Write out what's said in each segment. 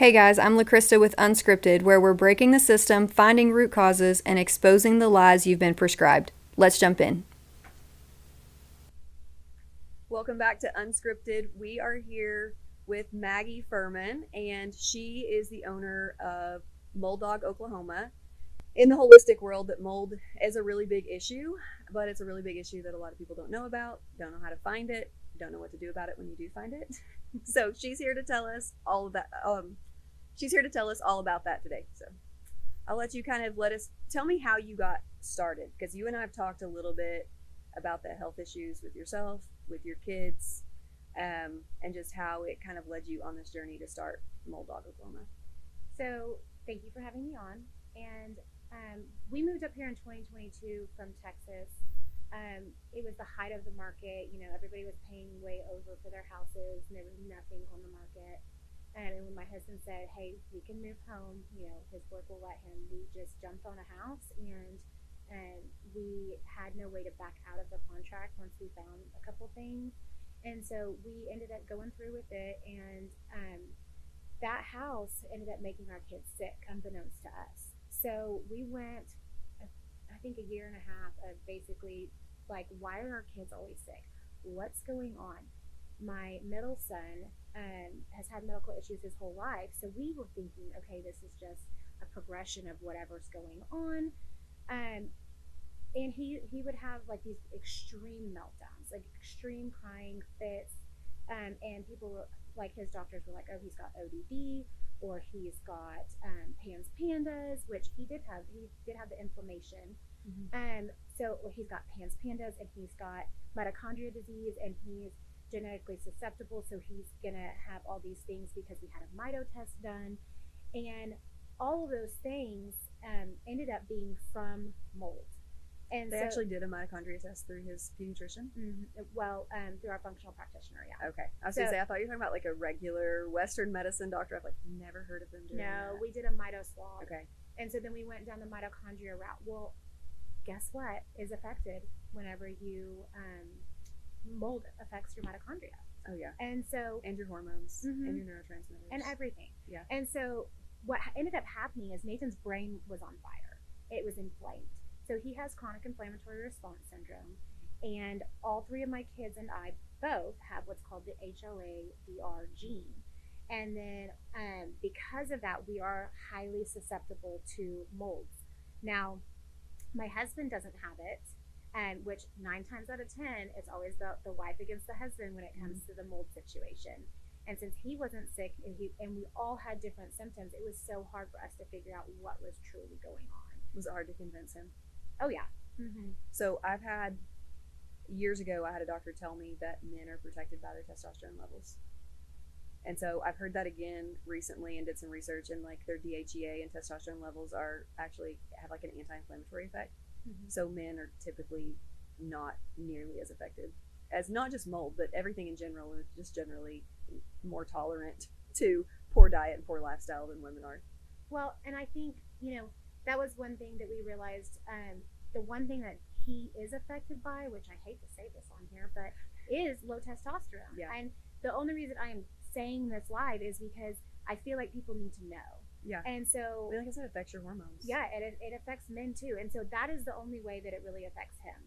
Hey guys, I'm LaKrista with Unscripted, where we're breaking the system, finding root causes, and exposing the lies you've been prescribed. Let's jump in. Welcome back to Unscripted. We are here with Maggie Fuhrman, and she is the owner of Mold Dog, Oklahoma. In the holistic world, that mold is a really big issue, but it's a really big issue that a lot of people don't know about, don't know how to find it, don't know what to do about it when you do find it. So she's here to tell us all of that. She's here to tell us all about that today. So I'll let you kind of tell me how you got started, because you and I have talked a little bit about the health issues with yourself, with your kids, and just how it kind of led you on this journey to start Mold Dog Oklahoma. So thank you for having me on. And we moved up here in 2022 from Texas. It was the height of the market. You know, everybody was paying way over for their houses, and there was nothing on the market. And when my husband said, "Hey, we can move home," you know, his work will let him, we just jumped on a house, and we had no way to back out of the contract once we found a couple things. And so we ended up going through with it, and that house ended up making our kids sick, unbeknownst to us. So we went, I think, a year and a half of basically like, why are our kids always sick? What's going on? My middle son has had medical issues his whole life. So we were thinking, okay, this is just a progression of whatever's going on. And he would have like these extreme meltdowns, like extreme crying fits. And people were like, his doctors were like, oh, he's got ODD, or he's got PANS pandas, which he did have the inflammation. Mm-hmm. So he's got PANS pandas, and he's got mitochondria disease, and he's genetically susceptible, so he's gonna have all these things because we had a mito test done, and all of those things ended up being from mold. And they actually did a mitochondria test through his pediatrician? Mm-hmm. Well, through our functional practitioner, yeah. Okay. I was gonna say, I thought you were talking about like a regular Western medicine doctor. I've like never heard of them doing that. No, we did a mito swab. Okay. And so then we went down the mitochondria route. Well, guess what is affected whenever you mold affects your mitochondria. Oh yeah. And so your hormones, mm-hmm. and your neurotransmitters and everything. Yeah. And so what ended up happening is Nathan's brain was on fire. It was inflamed. So he has chronic inflammatory response syndrome, and all three of my kids and I both have what's called the HLA-DR gene. And then because of that, we are highly susceptible to molds. Now, my husband doesn't have it, which 9 times out of 10, it's always the wife against the husband when it comes to the mold situation. And since he wasn't sick, and we all had different symptoms, it was so hard for us to figure out what was truly going on. Was it hard to convince him? Oh yeah. Mm-hmm. So years ago, I had a doctor tell me that men are protected by their testosterone levels. And so I've heard that again recently and did some research, and like their DHEA and testosterone levels actually have like an anti-inflammatory effect. Mm-hmm. So men are typically not nearly as affected as not just mold, but everything in general, is just generally more tolerant to poor diet and poor lifestyle than women are. Well, and I think, you know, that was one thing that we realized. The one thing that he is affected by, which I hate to say this on here, but is low testosterone. Yeah. And the only reason I am saying this live is because I feel like people need to know. Yeah. And so, like I said, it affects your hormones. Yeah, it affects men too. And so that is the only way that it really affects him.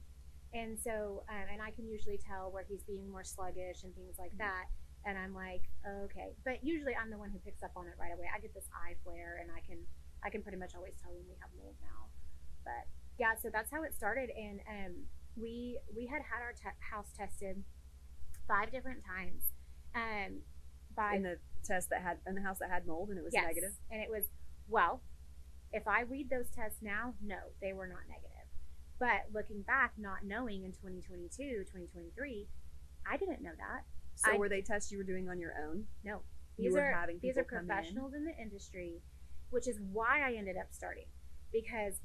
And so, and I can usually tell where he's being more sluggish and things like mm-hmm. that. And I'm like, okay. But usually I'm the one who picks up on it right away. I get this eye flare, and I can pretty much always tell when we have mold now. But yeah, so that's how it started. And we had our house tested 5 different times. In the house that had mold, and it was yes, negative. And it was, well, if I read those tests now, no, they were not negative. But looking back, not knowing in 2022, 2023, I didn't know that. So were they tests you were doing on your own? No. These are professionals in the industry, which is why I ended up starting. Because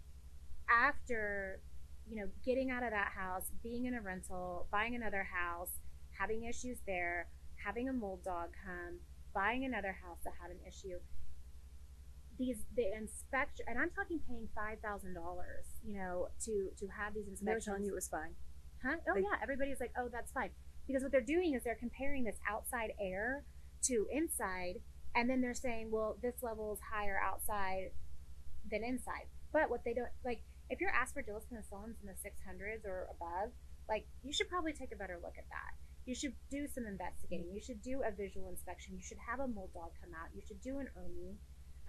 after, you know, getting out of that house, being in a rental, buying another house, having issues there, having a mold dog come, buying another house that had an issue, the inspection, and I'm talking paying $5,000, you know, to have these inspections. They were telling you it was fine. Huh? Oh yeah, everybody's like, oh, that's fine. Because what they're doing is they're comparing this outside air to inside, And then they're saying, well, this level is higher outside than inside. But what they don't, like, if your aspergillus penicillins in the 600s or above, like, you should probably take a better look at that. You should do some investigating. You should do a visual inspection. You should have a mold dog come out. You should do an OMI,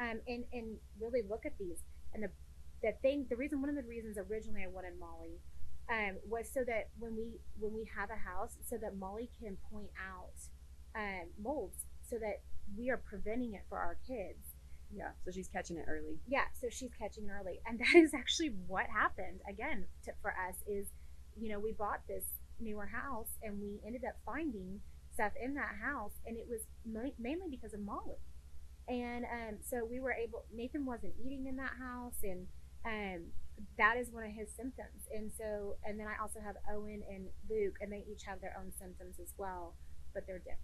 and really look at these. And one of the reasons originally I wanted Molly, was so that when we have a house, so that Molly can point out molds, so that we are preventing it for our kids. Yeah, so she's catching it early. Yeah, so she's catching it early, and that is actually what happened. Again, for us is, we bought this newer house, and we ended up finding stuff in that house, and it was mainly because of Molly. And so we were able. Nathan wasn't eating in that house, and that is one of his symptoms. And then I also have Owen and Luke, and they each have their own symptoms as well, but they're different.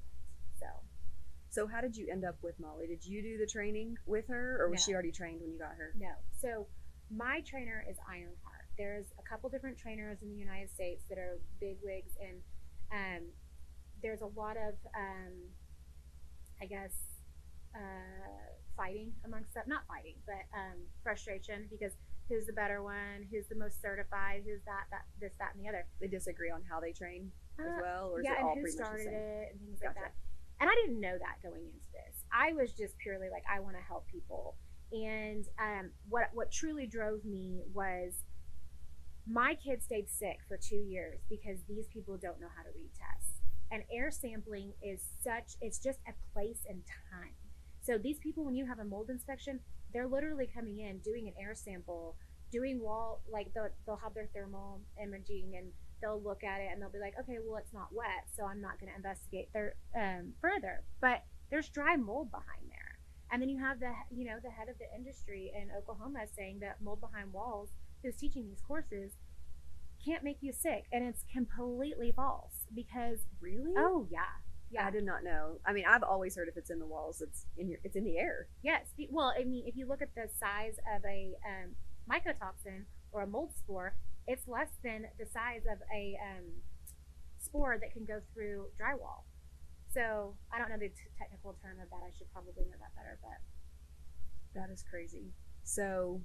So how did you end up with Molly? Did you do the training with her, or was she already trained when you got her? No. So my trainer is Ironheart. There's a couple different trainers in the United States that are big wigs, and there's a lot of, I guess, fighting amongst them. Not fighting, but frustration, because who's the better one? Who's the most certified? Who's this, that, and the other? They disagree on how they train as well, or is yeah, it all and who pretty much the started same? it and things like that. And I didn't know that going into this. I was just purely like, I want to help people. And what truly drove me was my kid stayed sick for 2 years because these people don't know how to read tests. And air sampling is it's just a place and time. So these people, when you have a mold inspection, they're literally coming in, doing an air sample, doing they'll have their thermal imaging, and they'll look at it and they'll be like, okay, well, it's not wet, so I'm not going to investigate further. But there's dry mold behind there. And then you have the head of the industry in Oklahoma saying that mold behind walls, who's teaching these courses, can't make you sick. And it's completely false, because Really? Oh yeah. I did not know. I mean, I've always heard if it's in the walls, it's in the air. Yes. Well, I mean, if you look at the size of a mycotoxin or a mold spore, it's less than the size of a spore that can go through drywall. So I don't know the technical term of that. I should probably know that better, but that is crazy. So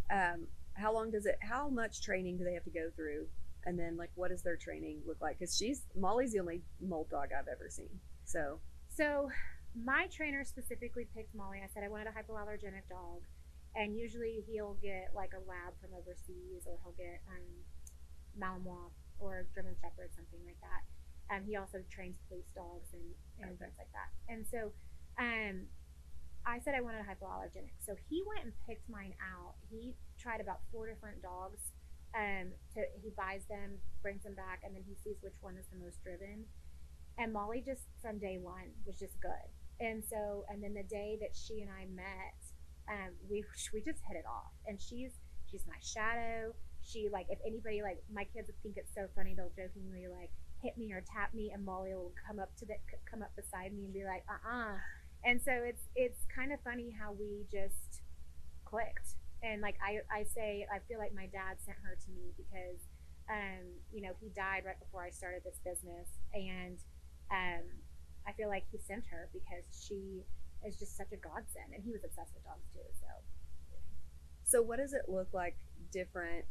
how much training do they have to go through? And then, like, what does their training look like? Because Molly's the only mold dog I've ever seen. So my trainer specifically picked Molly. I said I wanted a hypoallergenic dog. And usually he'll get like a lab from overseas, or he'll get Malinois or German Shepherd, something like that. He also trains police dogs and things like that. And so I said I wanted a hypoallergenic. So he went and picked mine out. He tried about 4 different dogs. He buys them, brings them back, and then he sees which one is the most driven. And Molly, just from day one, was just good. And then the day that she and I met, we just hit it off. And she's my shadow. She, like, if anybody, like, my kids think it's so funny, they'll jokingly like hit me or tap me, and Molly will come up beside me and be like, And so it's kind of funny how we just clicked. And like I say, I feel like my dad sent her to me, because he died right before I started this business, and I feel like he sent her because she is just such a godsend, and he was obsessed with dogs too. So what does it look like different?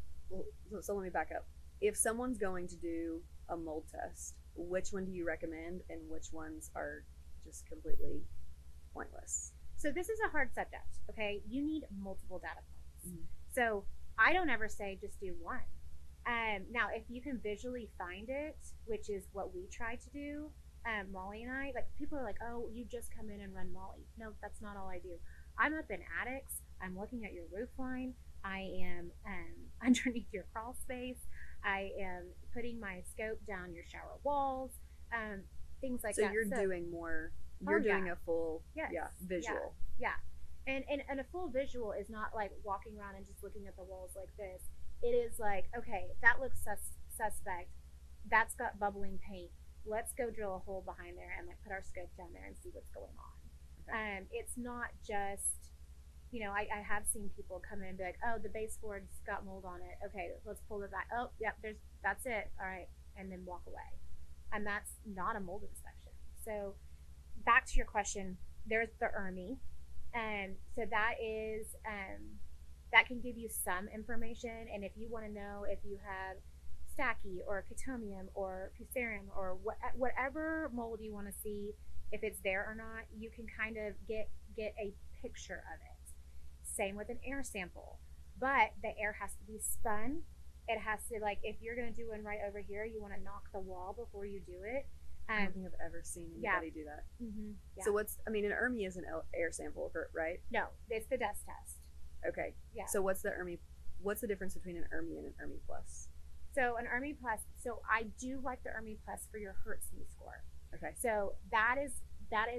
So let me back up. If someone's going to do a mold test, which one do you recommend, and which ones are just completely pointless? So this is a hard subject, okay? You need multiple data points. Mm-hmm. So I don't ever say just do one. Now, if you can visually find it, which is what we try to do, Molly and I, like, people are like, oh, you just come in and run Molly. No, that's not all I do. I'm up in attics. I'm looking at your roof line. I am underneath your crawl space. I am putting my scope down your shower walls, things like that. So you're doing more. You're doing a full visual. Yeah. And a full visual is not like walking around and just looking at the walls like this. It is like, okay, that looks suspect. That's got bubbling paint. Let's go drill a hole behind there and like put our scope down there and see what's going on. Okay. It's not just, I have seen people come in and be like, oh, the baseboard's got mold on it. Okay, let's pull it back. Oh, yeah, that's it. All right. And then walk away. And that's not a mold inspection. So back to your question, there's the ERMI. So that is, that can give you some information. And if you want to know if you have stachy or Chaetomium or Fusarium or whatever mold you want to see, if it's there or not, you can kind of get a picture of it. Same with an air sample, but the air has to be spun. It has to, like, if you're going to do one right over here, you want to knock the wall before you do it. I don't think I've ever seen anybody do that. Mm-hmm, yeah. So an ERMI is an air sample, right? No, it's the dust test. Okay. Yeah. So what's the ERMI? What's the difference between an ERMI and an ERMI plus? So an ERMI plus. So I do like the ERMI plus for your HLA-DR score. Okay. So that is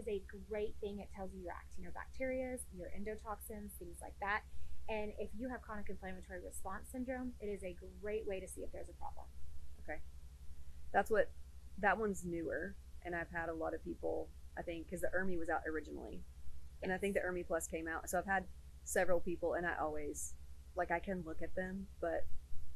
a great thing. It tells you your actinobacteria, your endotoxins, things like that. And if you have chronic inflammatory response syndrome, it is a great way to see if there's a problem. Okay. That one's newer, and I've had a lot of people, I think, because the ERMI was out originally, and I think the ERMI plus came out. So I've had several people, and I always, like, I can look at them, but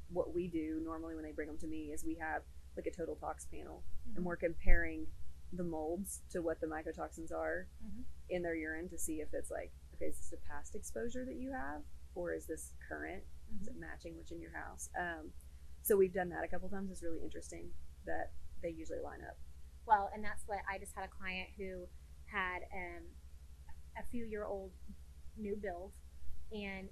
what we do normally when they bring them to me is we have like a total tox panel, mm-hmm. and we're comparing the molds to what the mycotoxins are, mm-hmm. in their urine to see if it's like, okay, is this a past exposure that you have, or is this current? Mm-hmm. Is it matching what's in your house? So we've done that a couple times. It's really interesting that they usually line up. Well, and that's what I just had a client who had a few-year-old new build, and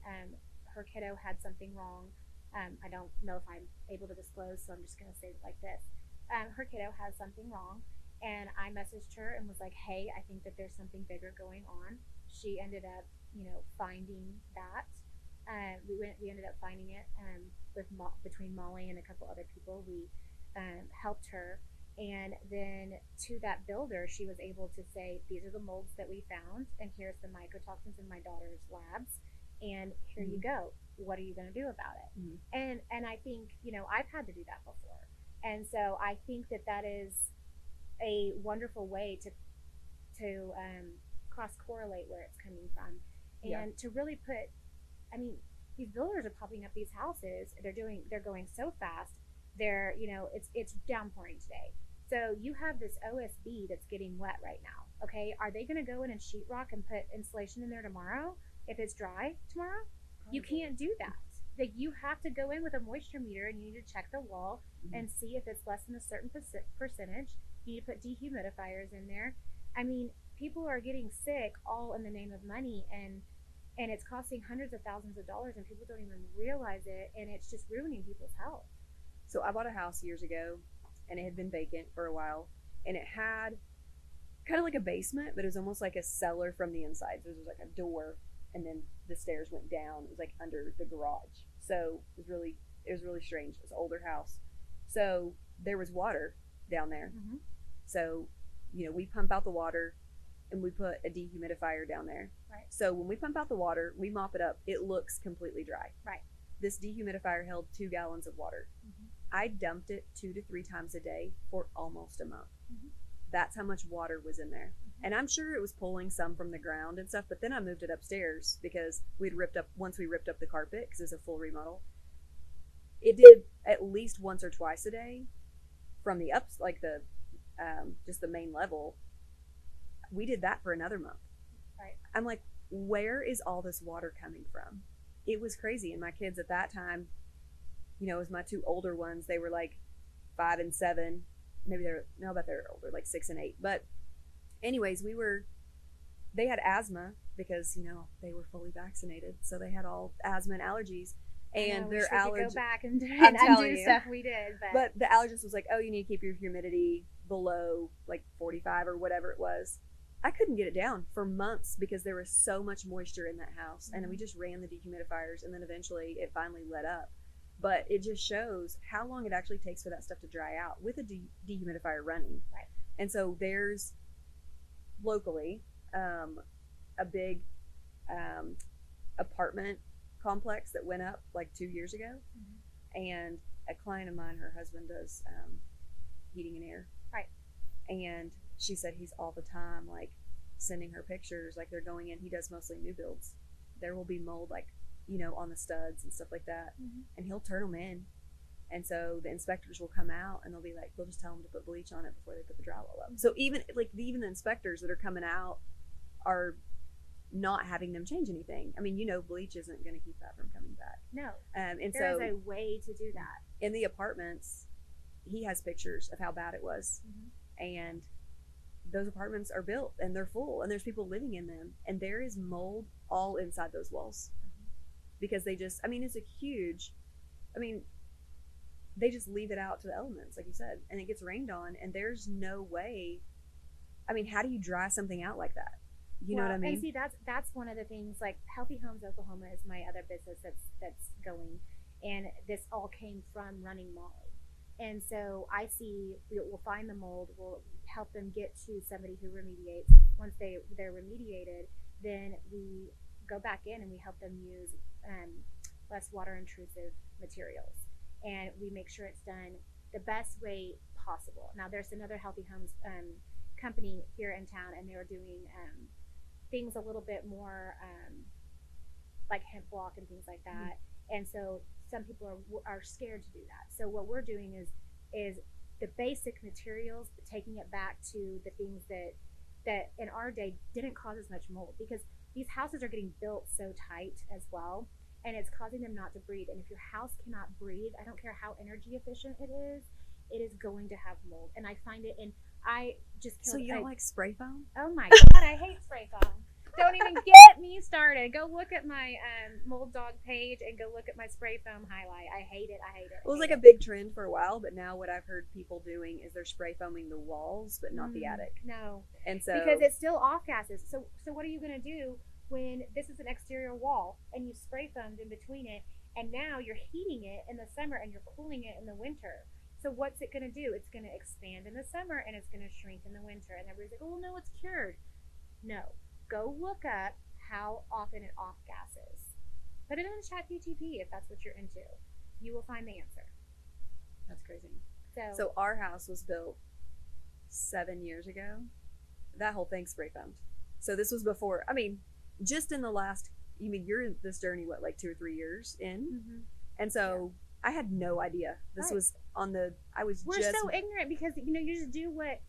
her kiddo had something wrong. I don't know if I'm able to disclose, so I'm just going to say it like this. Her kiddo has something wrong, and I messaged her and was like, hey, I think that there's something bigger going on. She ended up, finding that. We ended up finding it between Molly and a couple other people. We helped her, and then to that builder, she was able to say, these are the molds that we found, and here's the mycotoxins in my daughter's labs, and here, mm-hmm. you go. What are you going to do about it? Mm-hmm. And I think, I've had to do that before, and so I think that is a wonderful way to cross correlate where it's coming from, and to really put, these builders are popping up these houses. They're going so fast. They're, it's downpouring today. So you have this OSB that's getting wet right now. Okay. Are they going to go in and sheetrock and put insulation in there tomorrow if it's dry tomorrow? Probably. You can't do that. Like, you have to go in with a moisture meter, and you need to check the wall, mm-hmm. and see if it's less than a certain percentage. You need to put dehumidifiers in there. People are getting sick all in the name of money, and it's costing hundreds of thousands of dollars, and people don't even realize it, and it's just ruining people's health. So I bought a house years ago, and it had been vacant for a while, and it had kind of like a basement, but it was almost like a cellar from the inside. So there was like a door, and then the stairs went down. It was like under the garage. So it was really strange. It was an older house. So there was water down there. Mm-hmm. So, we pump out the water, and we put a dehumidifier down there. Right. So when we pump out the water, we mop it up, it looks completely dry. Right. This dehumidifier held 2 gallons of water. Mm-hmm. I dumped it 2 to 3 times a day for almost a month. Mm-hmm. That's how much water was in there. Mm-hmm. And I'm sure it was pulling some from the ground and stuff, but then I moved it upstairs because once we ripped up the carpet, because it was a full remodel, it did at least once or twice a day from the ups, like the, just the main level. We did that for another month. Right. I'm like, where is all this water coming from? It was crazy. And my kids at that time, it was my 2 older ones. They were like 5 and 7. Maybe they're older, like 6 and 8. But anyways, they had asthma because, they were fully vaccinated. So they had all asthma and allergies. And their allergies. Go back and undo stuff we did. But the allergist was like, oh, you need to keep your humidity below like 45 or whatever it was. I couldn't get it down for months because there was so much moisture in that house. Mm-hmm. And we just ran the dehumidifiers, and then eventually it finally let up. But it just shows how long it actually takes for that stuff to dry out with a dehumidifier running. Right. And so there's locally a big apartment complex that went up like 2 years ago. Mm-hmm. And a client of mine, her husband does heating and air. Right. And she said he's all the time like sending her pictures, like they're going in. He does mostly new builds. There will be mold like, on the studs and stuff like that. Mm-hmm. And he'll turn them in. And so the inspectors will come out, and they'll be like, they'll just tell them to put bleach on it before they put the drywall up. So even the inspectors that are coming out are not having them change anything. I mean, bleach isn't going to keep that from coming back. No. And there is a way to do that. In the apartments, he has pictures of how bad it was. And those apartments are built and they're full and there's people living in them. And there is mold all inside those walls. Because they just, it's a huge, they just leave it out to the elements, like you said, and it gets rained on, and there's no way. How do you dry something out like that? You know what I mean? And see, that's one of the things. Like Healthy Homes Oklahoma is my other business that's going, and this all came from running Molly. And so I see we'll find the mold, we'll help them get to somebody who remediates. Once they're remediated, then we go back in and we help them use less water intrusive materials, and we make sure it's done the best way possible. Now there's another Healthy Homes company here in town, and they're doing things a little bit more like hemp block and things like that. And so some people are scared to do that. So what we're doing is the basic materials, but taking it back to the things that in our day didn't cause as much mold, because these houses are getting built so tight as well, and it's causing them not to breathe. And if your house cannot breathe, I don't care how energy efficient it is going to have mold. And I find it in, I just killed. So you don't like spray foam? Oh my God, I hate spray foam. Don't even get me started. Go look at my Mold Dog page and go look at my spray foam highlight. I hate it. It was like a big trend for a while, but now what I've heard people doing is they're spray foaming the walls, but not the attic. No. And so because it's still off gases. So what are you going to do when this is an exterior wall and you spray foamed in between it, and now you're heating it in the summer and you're cooling it in the winter? So what's it going to do? It's going to expand in the summer and it's going to shrink in the winter. And everybody's like, oh, no, it's cured. No. Go look up how often it off gases. Put it in ChatGPT if that's what you're into. You will find the answer. That's crazy. So our house was built 7 years ago. That whole thing spray foamed. So this was before, just in the last, you're in this journey, what, like 2 or 3 years in? And so I had no idea. This was We're so ignorant because, you just do what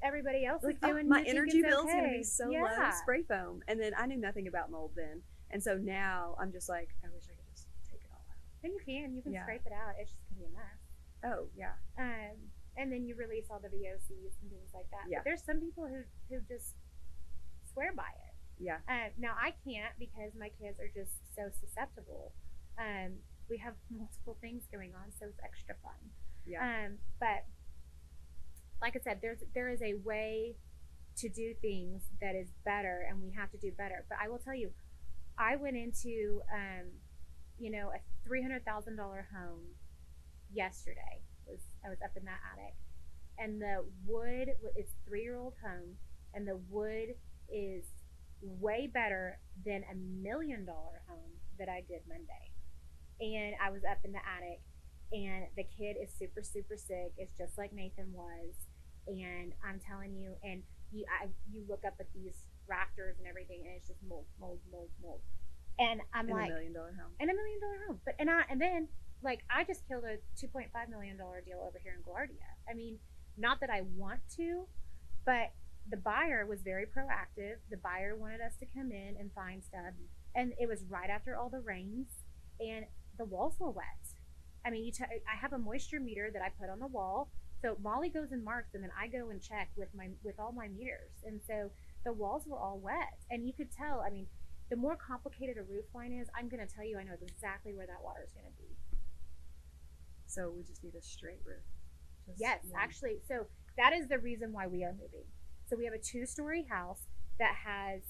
everybody else is doing. My energy bill's going to be so low. Spray foam. And then I knew nothing about mold then. And so now I'm just like, I wish I could just take it all out. And you can scrape it out. It's just going to be a mess. Oh, yeah. And then you release all the VOCs and things like that. Yeah. But there's some people who just swear by it. Yeah. Now I can't because my kids are just so susceptible. We have multiple things going on, so it's extra fun. Yeah. But like I said, there is a way to do things that is better, and we have to do better. But I will tell you, I went into a $300,000 home yesterday. I was up in that attic, and the wood, it's a 3-year-old home, and the wood is way better than a $1 million home that I did Monday. And I was up in the attic, and the kid is super, super sick. It's just like Nathan was. And I'm telling you, and you look up at these rafters and everything, and it's just mold. And I'm like, $1 million home. And $1 million home. But and then I just killed a $2.5 million deal over here in Guardia. Not that I want to, but the buyer was very proactive. The buyer wanted us to come in and find stuff, and it was right after all the rains, and the walls were wet. I have a moisture meter that I put on the wall. So Molly goes and marks, and then I go and check with all my meters. And so the walls were all wet, and you could tell. The more complicated a roof line is, I'm going to tell you, I know exactly where that water is going to be. So we just need a straight roof. Yes, actually. So that is the reason why we are moving. So we have a 2-story house that has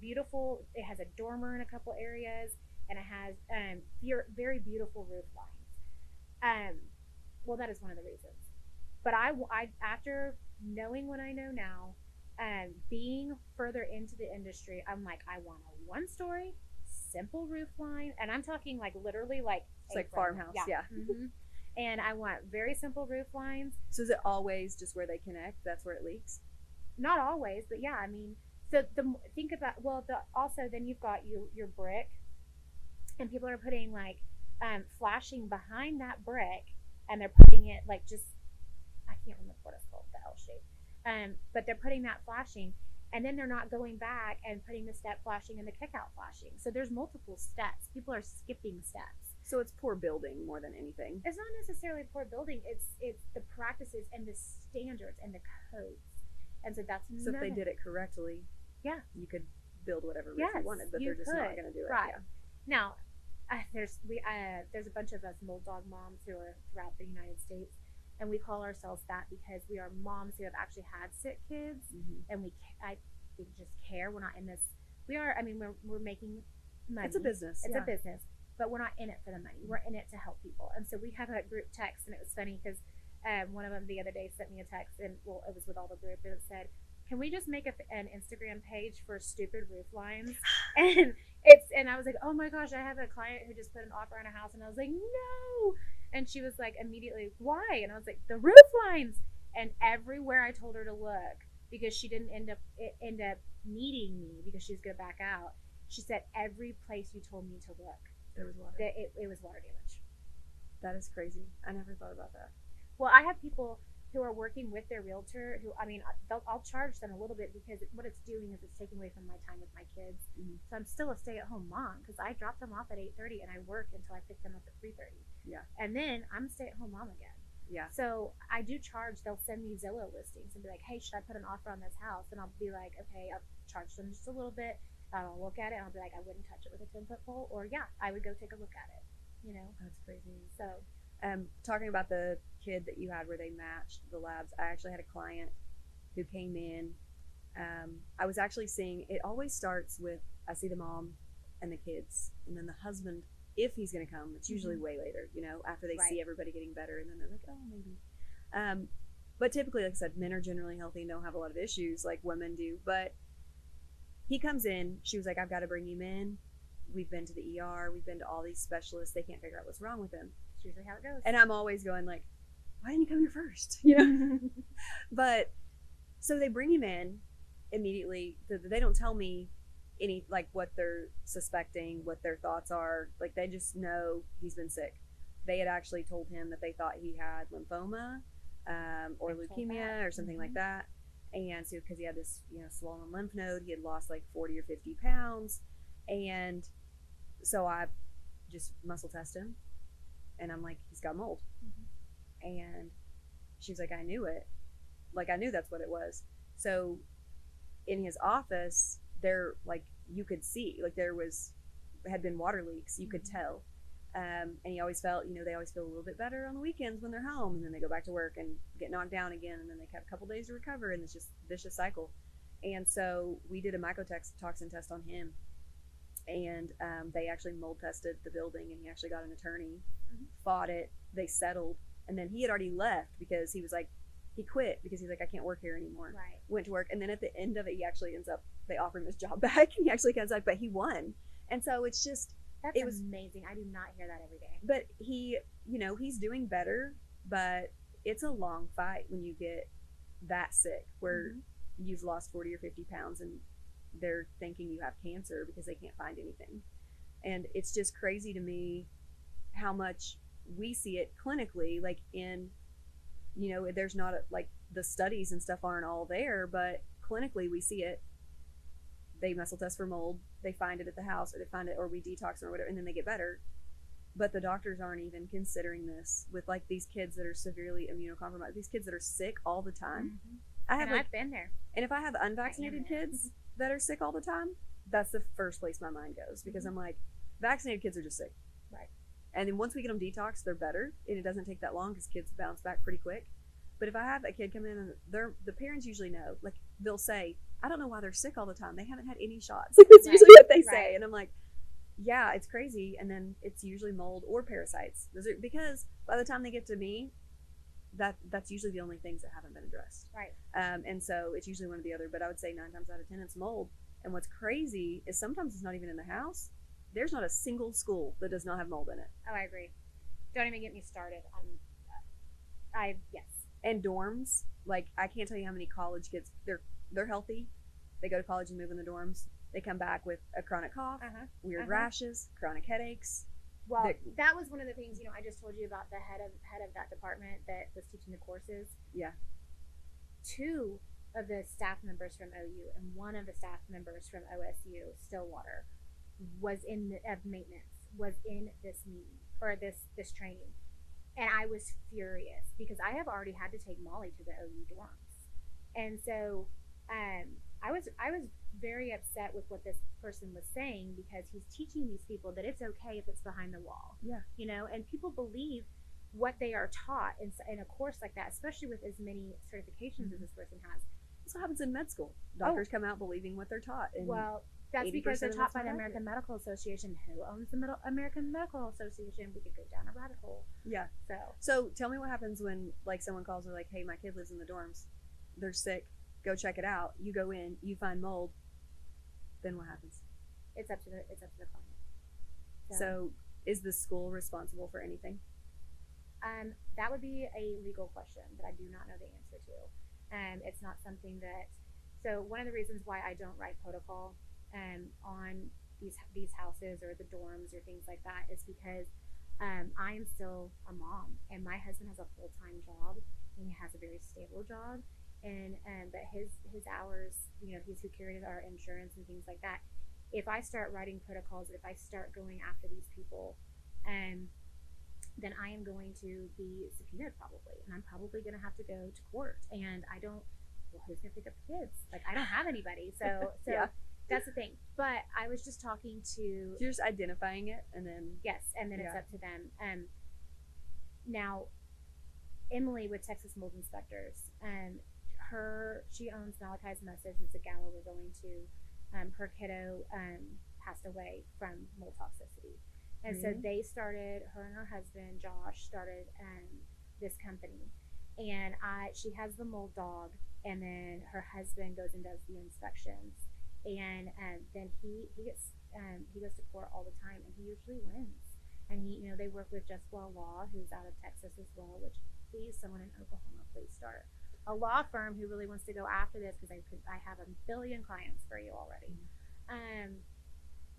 it has a dormer in a couple areas, and it has very beautiful roof lines. Well, that is one of the reasons. But I after knowing what I know now, being further into the industry, I'm like, I want a 1-story, simple roof line, and I'm talking literally it's like farmhouse, yeah. And I want very simple roof lines. So is it always just where they connect? That's where it leaks? Not always, but yeah. So think about also then you've got your brick, and people are putting flashing behind that brick, and they're putting it I can't remember what it's called, the L shape. But they're putting that flashing, And then they're not going back and putting the step flashing and the kick out flashing. So there's multiple steps. People are skipping steps. So it's poor building more than anything. It's not necessarily poor building. It's the practices and the standards and the codes. And so that's so if they did it correctly, yeah, you could build whatever roof you wanted, but they're just not going to do it. Right. Yeah. Now, there's a bunch of us mold dog moms who are throughout the United States, and we call ourselves that because we are moms who have actually had sick kids, and we just care. We're not in this. We are. I mean, we're making money. It's a business. It's a business, but we're not in it for the money. We're in it to help people. And so we have a group text, and it was funny because one of them the other day sent me a text, and well, it was with all the group, and it said, "Can we just make an Instagram page for stupid roof lines?" And I was like, "Oh my gosh, I have a client who just put an offer on a house," and I was like, "No!" And she was like, immediately, "Why?" And I was like, "The roof lines." And everywhere I told her to look, because she didn't end up needing me because she was gonna back out, she said every place you told me to look, there was water. It was water damage. That is crazy. I never thought about that. Well, I have people who are working with their realtor who, I mean, I'll charge them a little bit because what it's doing is it's taking away from my time with my kids. So I'm still a stay-at-home mom because I drop them off at 8:30 and I work until I pick them up at 3:30. Yeah. And then I'm a stay-at-home mom again. Yeah. So I do charge. They'll send me Zillow listings and be like, "Hey, should I put an offer on this house?" And I'll be like, "Okay," I'll charge them just a little bit. I'll look at it and I'll be like, "I wouldn't touch it with a 10-foot pole," or "Yeah, I would go take a look at it." You know. That's crazy. So. Talking about the kid that you had where they matched the labs, I actually had a client who came in. I was actually seeing, it always starts with, I see the mom and the kids, and then the husband, if he's going to come, it's usually way later, you know, after they see everybody getting better, and then they're like, oh, maybe. But typically, like I said, men are generally healthy and don't have a lot of issues like women do. But he comes in, she was like, I've got to bring him in. We've been to the ER, we've been to all these specialists, they can't figure out what's wrong with him. That's usually how it goes. And I'm always going like, why didn't you come here first? You know? But so they bring him in immediately. They don't tell me any, like, what they're suspecting, what their thoughts are. Like, they just know he's been sick. They had actually told him that they thought he had lymphoma or leukemia or something like that. And so because he had this, you know, swollen lymph node, he had lost like 40 or 50 pounds. And so I just muscle test him, and I'm like, he's got mold. And she's like, I knew it. Like, I knew that's what it was. So in his office, there, like, you could see, like, had been water leaks. You could tell. And he always felt, you know, they always feel a little bit better on the weekends when they're home, and then they go back to work and get knocked down again, and then they have a couple days to recover, and it's just a vicious cycle. And so we did a mycotoxin test on him. And they actually mold tested the building, and he actually got an attorney, fought it, they settled, and then he had already left because he was like, he quit because he's like, I can't work here anymore. Right. Went to work, and then at the end of it, he actually they offer him his job back, and he actually comes back, but he won. And so it's just, it was amazing. I do not hear that every day. But he, you know, he's doing better, but it's a long fight when you get that sick where you've lost 40 or 50 pounds and they're thinking you have cancer because they can't find anything. And it's just crazy to me how much we see it clinically, like in, you know, there's not like the studies and stuff aren't all there, but clinically we see it. They muscle test for mold, they find it at the house, or they find it, or we detox or whatever, and then they get better. But the doctors aren't even considering this with like these kids that are severely immunocompromised, these kids that are sick all the time. I've been there. And if I have unvaccinated kids that are sick all the time, that's the first place my mind goes, because I'm like, vaccinated kids are just sick. Right. And then once we get them detoxed, they're better, and it doesn't take that long because kids bounce back pretty quick. But if I have a kid come in and the parents usually know, like they'll say, I don't know why they're sick all the time. They haven't had any shots. Like, that's usually what they say. And I'm like, yeah, it's crazy. And then it's usually mold or parasites. Because by the time they get to me, that's usually the only things that haven't been addressed. Right. And so it's usually one or the other, but I would say 9 times out of 10 it's mold. And what's crazy is sometimes it's not even in the house. There's not a single school that does not have mold in it. Oh, I agree. Don't even get me started on yes. And dorms, like I can't tell you how many college kids, they're healthy. They go to college and move in the dorms. They come back with a chronic cough, weird rashes, chronic headaches. Well, that was one of the things, you know, I just told you about the head of that department that was teaching the courses. Yeah. 2 of the staff members from OU and one of the staff members from OSU, Stillwater, was in of maintenance, was in this meeting or this training. And I was furious because I have already had to take Molly to the OU dorms. And so I was very upset with what this person was saying, because he's teaching these people that it's okay if it's behind the wall. Yeah. You know, and people believe what they are taught in a course like that, especially with as many certifications as this person has. That's what happens in med school. Doctors come out believing what they're taught. And well, that's because they're taught by the not American Medical Association. Who owns the American Medical Association? We could go down a rabbit hole. Yeah. So tell me what happens when, like, someone calls and like, hey, my kid lives in the dorms. They're sick. Go check it out. You go in, you find mold. Then what happens? It's up to the client. So is the school responsible for anything? That would be a legal question that I do not know the answer to. It's not something that. So one of the reasons why I don't write protocol on these houses or the dorms or things like that is because I am still a mom, and my husband has a full-time job, and he has a very stable job, and but his hours, you know, he's who carries our insurance and things like that. If I start writing protocols, if I start going after these people, then I am going to be subpoenaed probably, and I'm probably going to have to go to court. And I don't. Well, who's going to pick up the kids? Like, I don't have anybody, so Yeah. That's the thing. But I was just talking to. You're just identifying it, and then Yes, and then it's up to them. Now, Emily with Texas Mold Inspectors, she owns Malachi's Message. It's a gala we're going to. Her kiddo passed away from mold toxicity. And so they started, her and her husband, Josh, started this company. And she has the mold dog, and then her husband goes and does the inspections. And then he goes to court all the time, and he usually wins. And they work with Just Well Law, who's out of Texas as well, which, please, someone in Oklahoma, please start a law firm who really wants to go after this, because I have a billion clients for you already.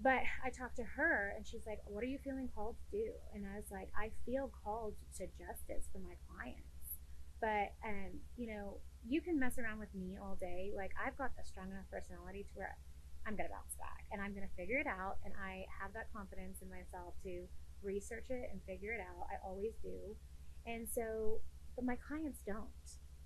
But I talked to her, and she's like, what are you feeling called to do? And I was like, I feel called to justice for my clients. But, you can mess around with me all day. Like, I've got a strong enough personality to where I'm going to bounce back, and I'm going to figure it out. And I have that confidence in myself to research it and figure it out. I always do. And so, but my clients don't.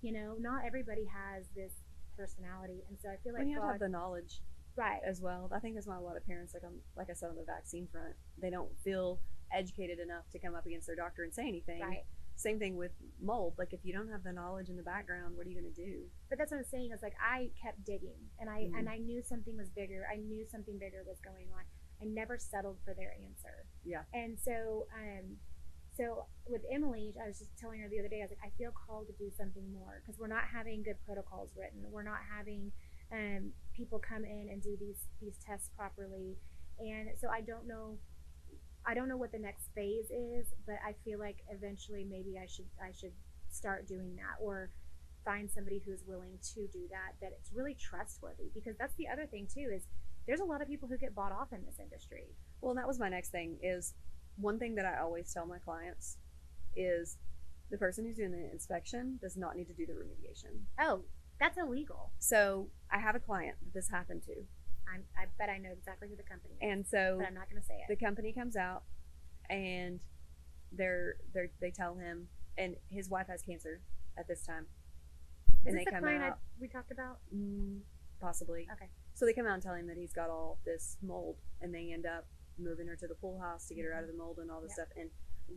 Not everybody has this personality. And so I feel like when you have the knowledge. Right. As well. I think that's why a lot of parents, like I said, on the vaccine front, they don't feel educated enough to come up against their doctor and say anything. Right. Same thing with mold. Like, if you don't have the knowledge in the background, what are you going to do? But that's what I'm saying. Is like, I kept digging, and I knew something was bigger. I knew something bigger was going on. I never settled for their answer. Yeah. And so, so with Emily, I was just telling her the other day, I was like, I feel called to do something more, because we're not having good protocols written. We're not having people come in and do these tests properly. And so I don't know what the next phase is, but I feel like eventually maybe I should start doing that, or find somebody who's willing to do that it's really trustworthy, because that's the other thing too, is there's a lot of people who get bought off in this industry. Well, that was my next thing. Is one thing that I always tell my clients is the person who's doing the inspection does not need to do the remediation. Oh, that's illegal. So I have a client that this happened to. I bet I know exactly who the company is. And so, but I'm not going to say it. The company comes out, and they tell him, and his wife has cancer at this time. Is this the client we talked about? Possibly. Okay. So they come out and tell him that he's got all this mold, and they end up moving her to the pool house to get her out of the mold and all this stuff. And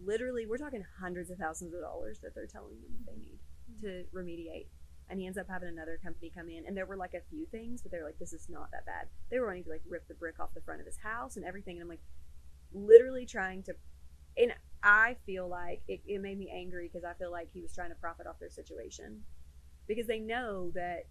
literally, we're talking hundreds of thousands of dollars that they're telling them they need to remediate. And he ends up having another company come in, and there were like a few things, but they were like, this is not that bad. They were wanting to like rip the brick off the front of his house and everything. And I'm like, literally trying to, and I feel like it made me angry, because I feel like he was trying to profit off their situation, because they know that,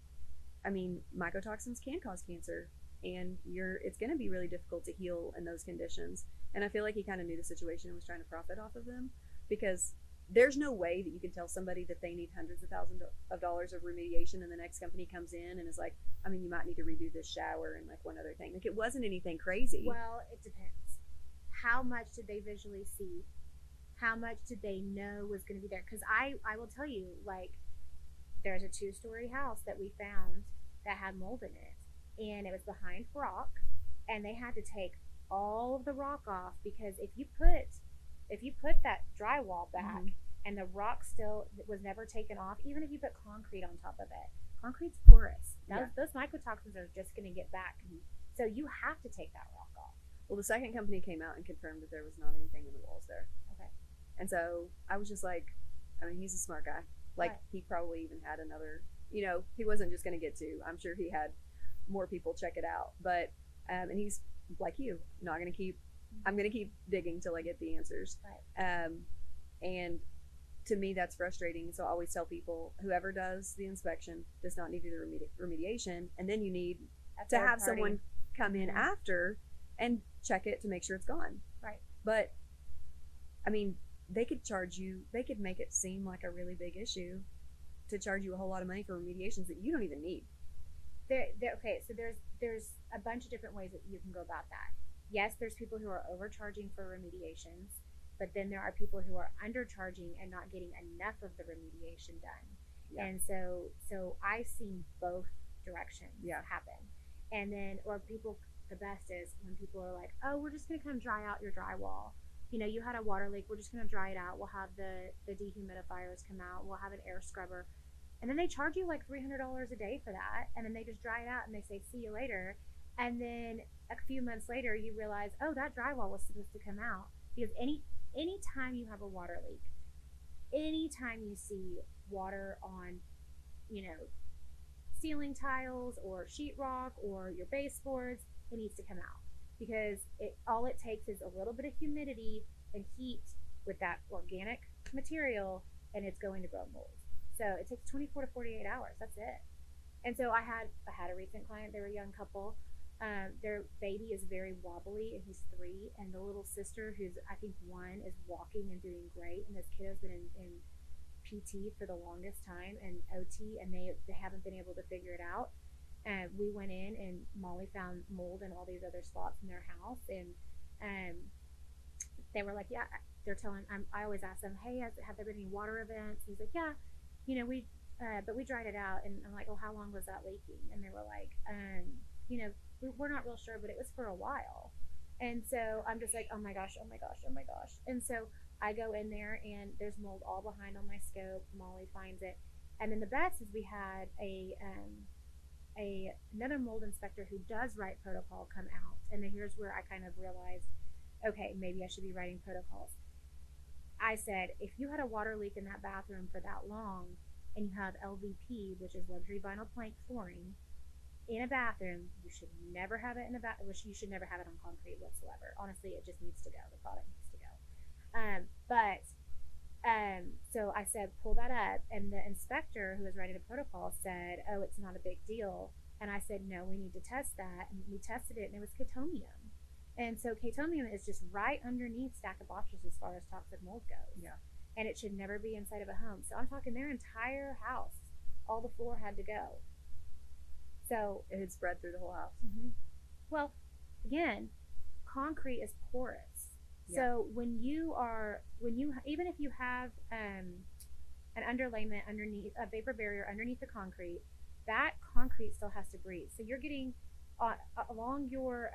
I mean, mycotoxins can cause cancer, and it's going to be really difficult to heal in those conditions. And I feel like he kind of knew the situation and was trying to profit off of them, because there's no way that you can tell somebody that they need hundreds of thousands of dollars of remediation, and the next company comes in and is like, I mean, you might need to redo this shower and like one other thing. Like, it wasn't anything crazy. Well, it depends. How much did they visually see? How much did they know was going to be there? Because I will tell you, like, there's a 2-story house that we found that had mold in it, and it was behind rock, and they had to take all of the rock off, because if you put that drywall back and the rock still was never taken off, even if you put concrete on top of it, concrete's porous. Those mycotoxins are just going to get back. So you have to take that rock off. Well, the second company came out and confirmed that there was not anything in the walls there. Okay. And so I was just like, I mean, he's a smart guy. Like, Right. he probably even had another, he wasn't just going to get 2. I'm sure he had more people check it out. But, and he's like you, I'm going to keep digging till I get the answers. Right. And to me, that's frustrating. So I always tell people, whoever does the inspection does not need to do the remediation. And then you need to have someone come in after and check it to make sure it's gone. Right. But, I mean, they could make it seem like a really big issue to charge you a whole lot of money for remediations that you don't even need. Okay, so there's a bunch of different ways that you can go about that. Yes, there's people who are overcharging for remediations, but then there are people who are undercharging and not getting enough of the remediation done. Yeah. And so I've seen both directions happen. And then, the best is when people are like, oh, we're just going to come dry out your drywall. You had a water leak, we're just going to dry it out. We'll have the dehumidifiers come out. We'll have an air scrubber. And then they charge you like $300 a day for that. And then they just dry it out and they say, see you later. And then a few months later, you realize, oh, that drywall was supposed to come out. Because any time you have a water leak, anytime you see water on, ceiling tiles or sheetrock or your baseboards, it needs to come out. Because all it takes is a little bit of humidity and heat with that organic material, and it's going to grow mold. So it takes 24 to 48 hours. That's it. And so I had a recent client. They were a young couple. Their baby is very wobbly, and he's 3. And the little sister, who's I think 1, is walking and doing great. And this kiddo's been in PT for the longest time and OT, and they haven't been able to figure it out. We went in, and Molly found mold in all these other spots in their house, and they were like, yeah, they're telling. I always ask them, hey, have there been any water events? And he's like, yeah, but we dried it out. And I'm like, oh, how long was that leaking? And they were like, we're not real sure, but it was for a while. And so I'm just like, oh my gosh. And so I go in there, and there's mold all behind on my scope. Molly finds it, and then the best is we had another mold inspector who does write protocol come out. And then here's where I kind of realized, okay, maybe I should be writing protocols. I said, if you had a water leak in that bathroom for that long, and you have LVP, which is luxury vinyl plank flooring, in a bathroom, you should never have it in a bathroom. You should never have it on concrete whatsoever. Honestly, it just needs to go. The product needs to go. So I said, pull that up. And the inspector who was writing the protocol said, oh, it's not a big deal. And I said, no, we need to test that. And we tested it, and it was chatomium. And so chatomium is just right underneath stack of boxes as far as toxic mold goes. Yeah. And it should never be inside of a home. So I'm talking their entire house, all the floor had to go. So it had spread through the whole house. Mm-hmm. Well, again, concrete is porous. Yeah. So even if you have an underlayment underneath, a vapor barrier underneath the concrete, that concrete still has to breathe. So you're getting along your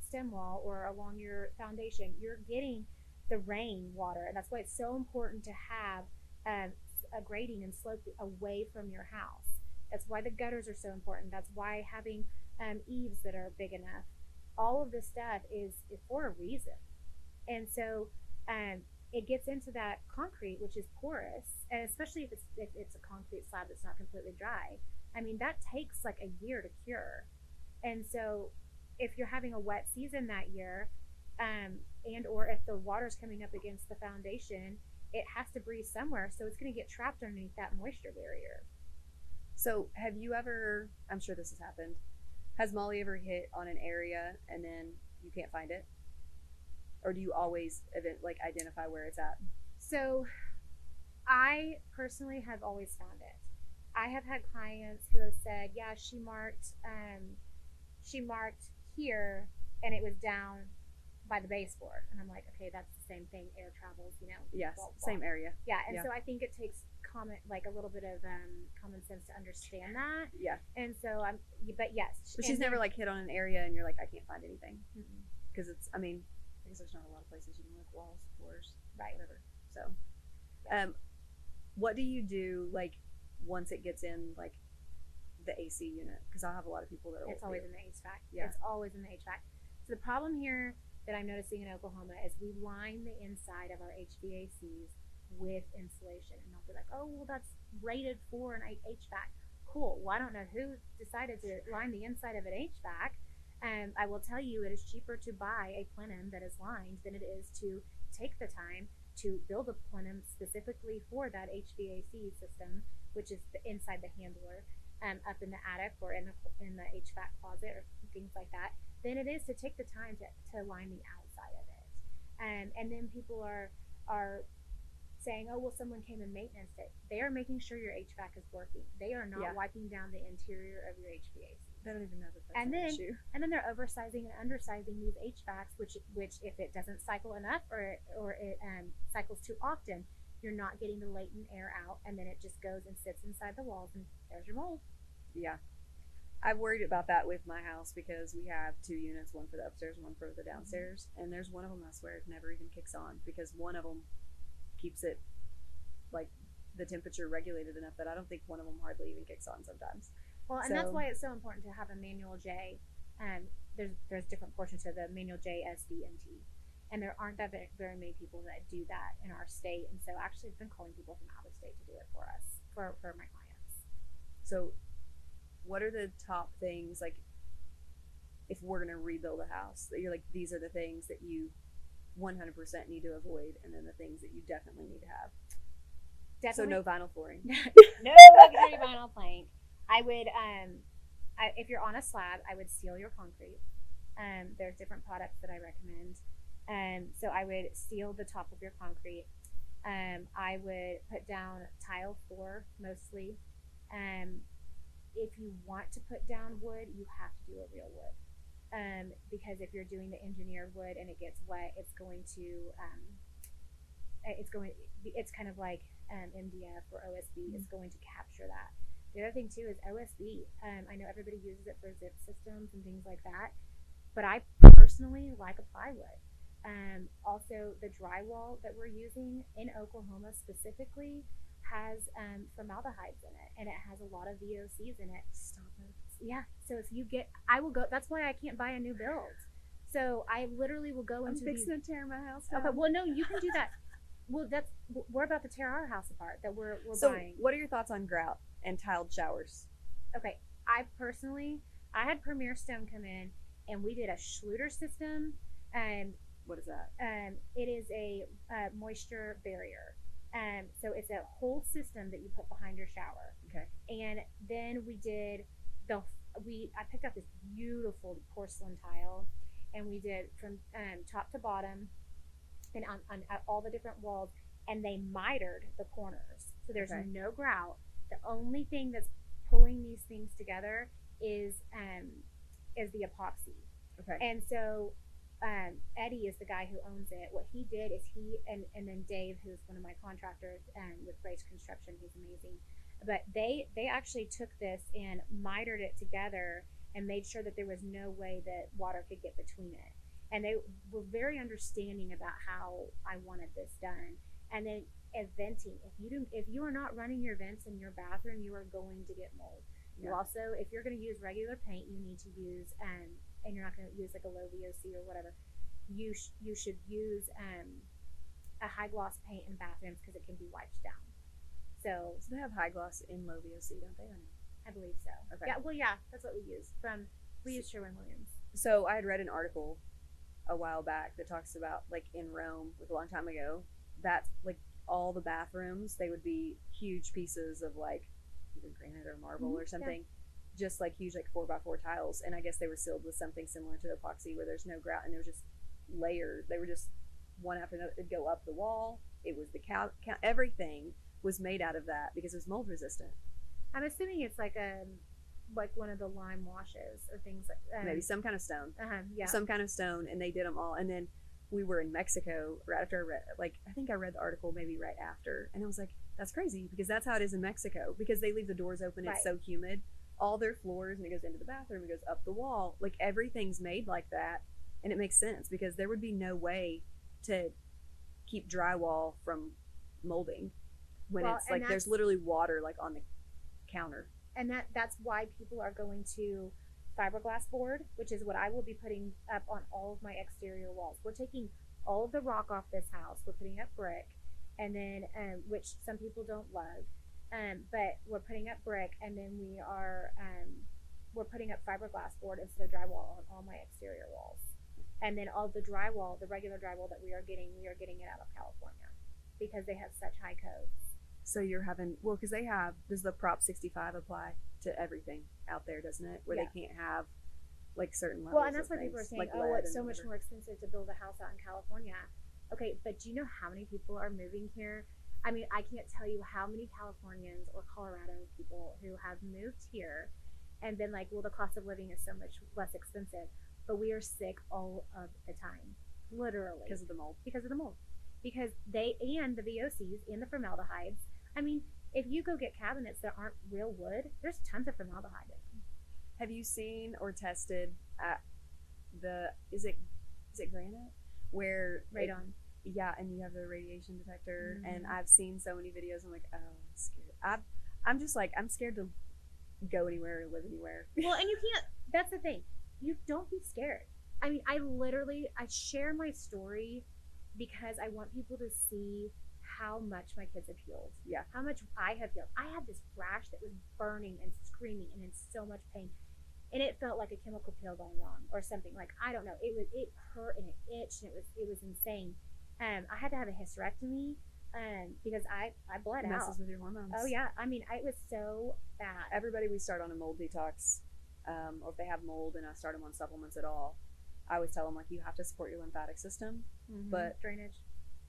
stem wall or along your foundation, you're getting the rain water, and that's why it's so important to have a grading and slope away from your house. That's why the gutters are so important. That's why having eaves that are big enough. All of this stuff is for a reason. And so it gets into that concrete, which is porous, and especially if it's a concrete slab that's not completely dry. I mean, that takes like a year to cure. And so if you're having a wet season that year, and or if the water's coming up against the foundation, it has to breathe somewhere, so it's going to get trapped underneath that moisture barrier. So have you ever, I'm sure this has happened, has Molly ever hit on an area and then you can't find it? Or do you always identify where it's at? So I personally have always found it. I have had clients who have said, yeah, she marked here and it was down by the baseboard. And I'm like, okay, that's the same thing. Air travels, Yes, same area. Yeah, and so I think it takes common, like a little bit of common sense to understand that. Yeah. And so but yes. But she's never like hit on an area and you're like, I can't find anything. Because it's, I mean, I guess there's not a lot of places you can look, walls, floors, right, whatever. So, what do you do like once it gets in like the AC unit? Because I have a lot of people that are. It's always in the HVAC. Yeah. It's always in the HVAC. So the problem here that I'm noticing in Oklahoma is we line the inside of our HVACs with insulation, and they'll be like, oh, well, that's rated for an HVAC. Cool. Well, I don't know who decided to line the inside of an HVAC. I will tell you, it is cheaper to buy a plenum that is lined than it is to take the time to build a plenum specifically for that HVAC system, which is inside the handler, up in the attic or in the HVAC closet or things like that, than it is to take the time to line the outside of it. And then people are saying, oh, well, someone came and maintenanced it. They are making sure your HVAC is working. They are not wiping down the interior of your HVAC. They don't even know that that's an issue. And then they're oversizing and undersizing these HVACs, which if it doesn't cycle enough or it cycles too often, you're not getting the latent air out, and then it just goes and sits inside the walls, and there's your mold. Yeah. I've worried about that with my house because we have 2 units, one for the upstairs and one for the downstairs. And there's one of them, I swear, it never even kicks on because one of them keeps it like the temperature regulated enough that I don't think one of them hardly even kicks on sometimes. Well, and that's why it's so important to have a manual J. There's different portions to the manual J, S, D, and T. And there aren't that very many people that do that in our state. And so actually I've been calling people from out of state to do it for us, for my clients. So what are the top things, like, if we're going to rebuild a house, that you're like, these are the things that you 100% need to avoid, and then the things that you definitely need to have? Definitely. So no vinyl flooring. No luxury vinyl plank. I would, if you're on a slab, I would seal your concrete. There's different products that I recommend. So I would seal the top of your concrete. I would put down tile floor mostly. If you want to put down wood, you have to do a real wood. Because if you're doing the engineered wood and it gets wet, it's kind of like MDF or OSB. It's going to capture that. The other thing too is OSB. I know everybody uses it for zip systems and things like that, but I personally like a plywood. Also, the drywall that we're using in Oklahoma specifically has formaldehydes in it, and it has a lot of VOCs in it. Stop it. Yeah. So if you that's why I can't buy a new build. So I literally will go into. I'm fixing to tear my house down. Okay. Well, no, you can do that. Well, we're about to tear our house apart that we're buying. So what are your thoughts on grout and tiled showers? Okay. I had Premier Stone come in and we did a Schluter system. What is that? It is a moisture barrier. So it's a whole system that you put behind your shower. Okay. And then we did I picked up this beautiful porcelain tile, and we did from top to bottom, and on all the different walls, and they mitered the corners. So there's no grout. The only thing that's pulling these things together is the epoxy. Okay. And so Eddie is the guy who owns it. What he did is and then Dave, who's one of my contractors with Grace Construction, he's amazing. But they actually took this and mitered it together and made sure that there was no way that water could get between it. And they were very understanding about how I wanted this done. And then venting. If you are not running your vents in your bathroom, you are going to get mold. Yeah. You also, if you're going to use regular paint, you need to use and you're not going to use like a low VOC or whatever, you should use a high gloss paint in bathrooms because it can be wiped down. So they have high gloss in low VOC, don't they? I believe so. Okay. Yeah. Well, yeah, that's what we use. We use Sherwin-Williams. So I had read an article a while back that talks about, like, in Rome, like a long time ago, that like all the bathrooms, they would be huge pieces of like either granite or marble or something. Yeah. Just like huge, like 4x4 tiles, and I guess they were sealed with something similar to epoxy, where there's no grout, and there was just layers. They were just one after another. It'd go up the wall. It was the everything was made out of that because it was mold resistant. I'm assuming it's like one of the lime washes or things like maybe some kind of stone. Yeah. Some kind of stone, and they did them all. And then we were in Mexico right after I think I read the article maybe right after, and I was like, That's crazy because that's how it is in Mexico because they leave the doors open. Right. It's so humid. All their floors, and it goes into the bathroom, it goes up the wall. Like everything's made like that. And it makes sense because there would be no way to keep drywall from molding when it's like there's literally water like on the counter. And that's why people are going to fiberglass board, which is what I will be putting up on all of my exterior walls. We're taking all of the rock off this house. We're putting up brick, and then which some people don't love, but we're putting up brick, and then we're putting up fiberglass board instead of drywall on all my exterior walls. And then all the drywall, the regular drywall that we are getting it out of California because they have such high codes. So you're having, well, because does the Prop 65 apply to everything out there, doesn't it? Where they can't have like certain levels. Well, and that's why people are saying, oh, it's so much more expensive to build a house out in California. Okay, but do you know how many people are moving here? I mean, I can't tell you how many Californians or Colorado people who have moved here and been like, well, the cost of living is so much less expensive. But we are sick all of the time, literally. Because of the mold. Because of the mold. Because they, and the VOCs and the formaldehydes. I mean, if you go get cabinets that aren't real wood, there's tons of formaldehyde in them. Have you seen or tested is it granite? Where Radon. Yeah, and you have the radiation detector, and I've seen so many videos. I'm like, oh, I'm scared. I'm just like, I'm scared to go anywhere or live anywhere. Well, and you can't. That's the thing. You don't be scared. I mean, I share my story because I want people to see how much my kids have healed. Yeah. How much I have healed. I had this rash that was burning and screaming and in so much pain. And it felt like a chemical peel going on or something. Like, I don't know. It hurt and it itched and it was insane. I had to have a hysterectomy because I bled out. Messes with your hormones. Oh yeah. I mean, it was so bad. Everybody we start on a mold detox, or if they have mold and I start them on supplements at all, I always tell them like you have to support your lymphatic system, but drainage.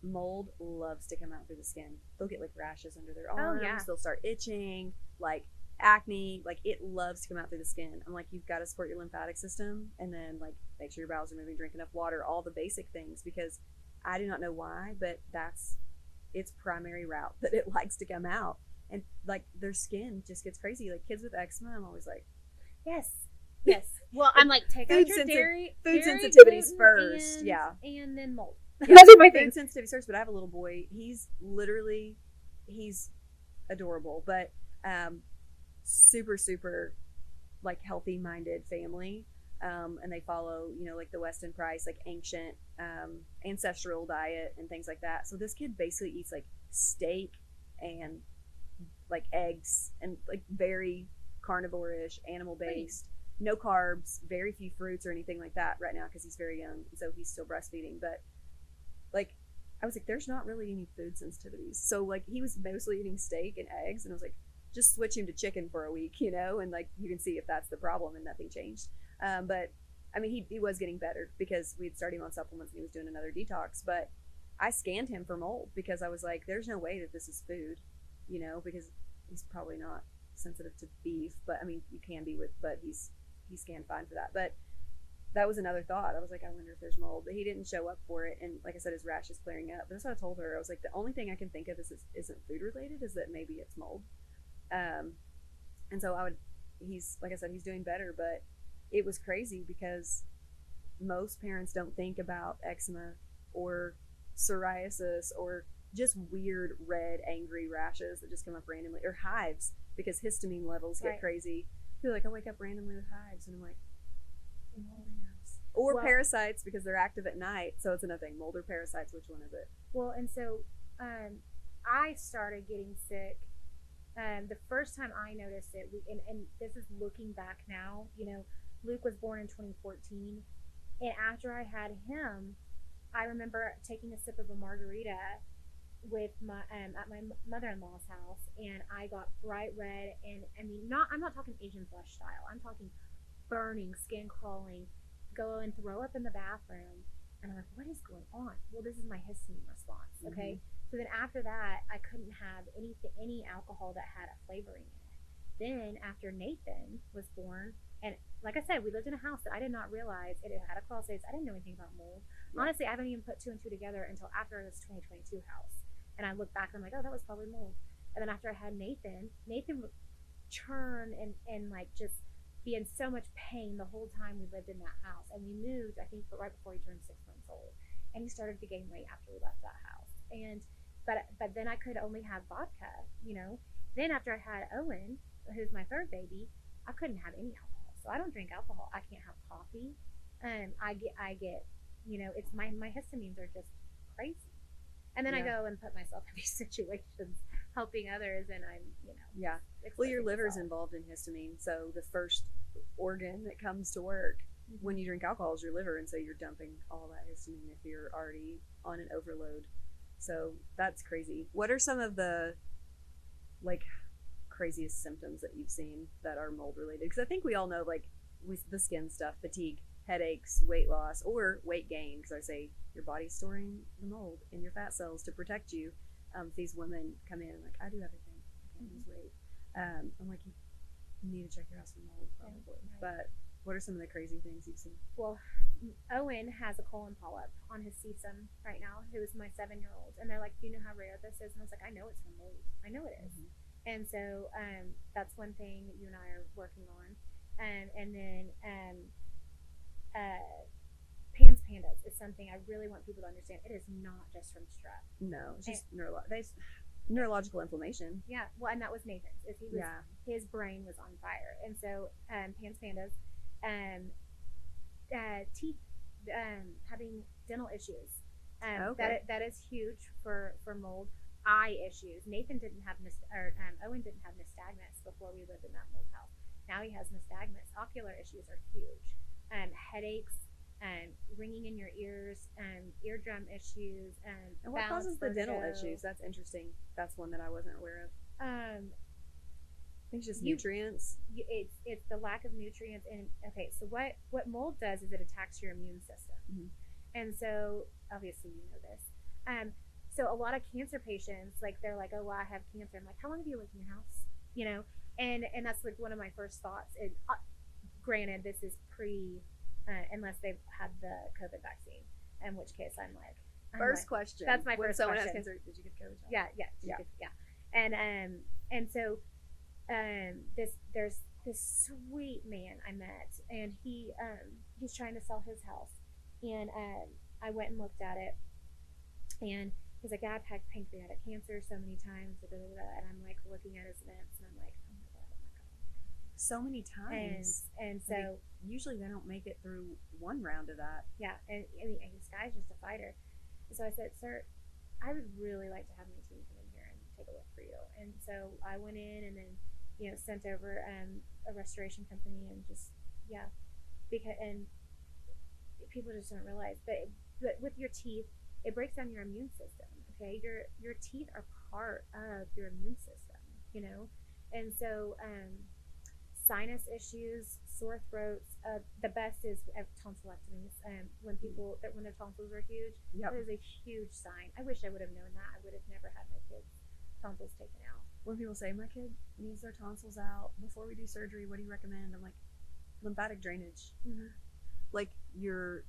Mold loves to come out through the skin. They'll get like rashes under their arms. Oh, yeah. They'll start itching, like acne. Like it loves to come out through the skin. I'm like, you've got to support your lymphatic system, and then like make sure your bowels are moving, drink enough water, all the basic things. Because I do not know why, but that's its primary route that it likes to come out. And like their skin just gets crazy. Like kids with eczema, I'm always like, yes. Well, I'm like, take out your dairy sensitivities first, and then mold. Yeah, those are my food sensitivity first. But I have a little boy. He's adorable, but super like healthy minded family. And they follow, like the Weston Price, like ancient ancestral diet and things like that. So this kid basically eats like steak and like eggs and like very carnivore-ish, animal based, no carbs, very few fruits or anything like that right now because he's very young, so he's still breastfeeding. But like I was like, there's not really any food sensitivities. So like he was mostly eating steak and eggs, and I was like, just switch him to chicken for a week, and like you can see if that's the problem, and nothing changed. But I mean, he was getting better because we'd started him on supplements and he was doing another detox. But I scanned him for mold because I was like, there's no way that this is food, because he's probably not sensitive to beef, but I mean, you can be but he's scanned fine for that. But that was another thought. I was like, I wonder if there's mold, but he didn't show up for it. And like I said, his rash is clearing up. But that's what I told her. I was like, the only thing I can think of isn't food related, is that maybe it's mold. And so he's, like I said, he's doing better, but it was crazy because most parents don't think about eczema or psoriasis or just weird red angry rashes that just come up randomly, or hives because histamine levels get crazy. I feel like I wake up randomly with hives and I'm like, mold hives. Or parasites because they're active at night. So it's another thing, mold or parasites, which one is it? Well, and so I started getting sick. The first time I noticed it, and this is looking back now, Luke was born in 2014, and after I had him, I remember taking a sip of a margarita with my at my mother-in-law's house, and I got bright red, and I mean, I'm not talking Asian flush style. I'm talking burning, skin crawling, go and throw up in the bathroom, and I'm like, what is going on? Well, this is my histamine response. Okay. So then after that, I couldn't have any alcohol that had a flavoring in it. Then after Nathan was born, and like I said, we lived in a house that I did not realize it had a crawl space. I didn't know anything about mold. Yeah. Honestly, I haven't even put two and two together until after this 2022 house. And I look back and I'm like, oh, that was probably mold. And then after I had Nathan would churn and like just be in so much pain the whole time we lived in that house. And we moved, I think, right before he turned 6 months old. And he started to gain weight after we left that house. And but then I could only have vodka, you know. Then after I had Owen, who's my third baby, I couldn't have any alcohol. So I don't drink alcohol. I can't have coffee. I get, you know, it's my histamines are just crazy. And then I go and put myself in these situations helping others, and I'm, you know. Yeah. Well, your liver's involved in histamine, so the first organ that comes to work when you drink alcohol is your liver, and so you're dumping all that histamine if you're already on an overload. So that's crazy. What are some of the like craziest symptoms that you've seen that are mold related? Because I think we all know like the skin stuff, fatigue, headaches, weight loss, or weight gain. Because I say your body's storing the mold in your fat cells to protect you. These women come in and like, I do everything, I can't lose weight. I'm like, you need to check your house for mold probably. Right. But what are some of the crazy things you've seen? Well, Owen has a colon polyp on his cecum right now, who is my 7-year-old. And they're like, do you know how rare this is? And I was like, I know it's from mold. I know it is. And so that's one thing you and I are working on. And then pandas is something I really want people to understand. It is not just from strep. No, it's just neurological inflammation. Yeah, well, and that was Nathan's. His brain was on fire. And so pandas, teeth, having dental issues. That is huge for mold. Eye issues. Nathan didn't have Owen didn't have nystagmus before we lived in that mold house. Now he has nystagmus. Ocular issues are huge. Headaches, ringing in your ears, eardrum issues, and what causes the dental issues? That's interesting. That's one that I wasn't aware of. I think it's just nutrients. It's the lack of nutrients. And okay, so what mold does is it attacks your immune system. And so obviously you know this. So a lot of cancer patients, like they're like, oh, well, I have cancer. I'm like, how long have you lived in your house? You know, and that's like one of my first thoughts. And granted, this is unless they've had the COVID vaccine, in which case I'm like, first question. That's my first question. Has cancer, did you get COVID? Yeah. And so there's this sweet man I met, and he's trying to sell his house, and I went and looked at it, and he's like, I've had pancreatic cancer so many times, and I'm like looking at his vents, and I'm like, oh my god. So many times. And so usually they don't make it through one round of that. Yeah, and I mean, this guy's just a fighter. So I said, sir, I would really like to have my team come in here and take a look for you. And so I went in and then, you know, sent over a restoration company, and just and people just don't realize, but with your teeth, it breaks down your immune system. Okay, your teeth are part of your immune system, you know, and so sinus issues, sore throats. The best is tonsillectomies. When their tonsils are huge, that is a huge sign. I wish I would have known that. I would have never had my kids' tonsils taken out. When people say my kid needs their tonsils out before we do surgery, what do you recommend? I'm like, lymphatic drainage. Like you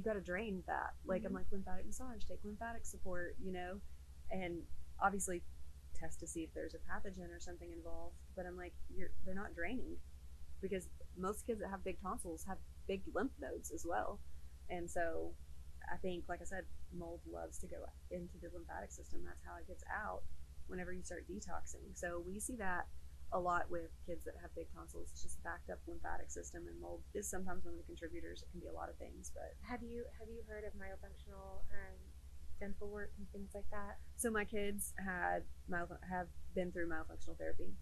got to drain that. Like I'm like, lymphatic massage, take lymphatic support, you know, and obviously test to see if there's a pathogen or something involved. But I'm like, they're not draining, because most kids that have big tonsils have big lymph nodes as well. And so I think, like I said, mold loves to go into the lymphatic system. That's how it gets out whenever you start detoxing. So we see that a lot with kids that have big tonsils. It's just backed up lymphatic system, and mold is sometimes one of the contributors. It can be a lot of things. But have you heard of myofunctional dental work and things like that? So my kids have been through myofunctional therapy.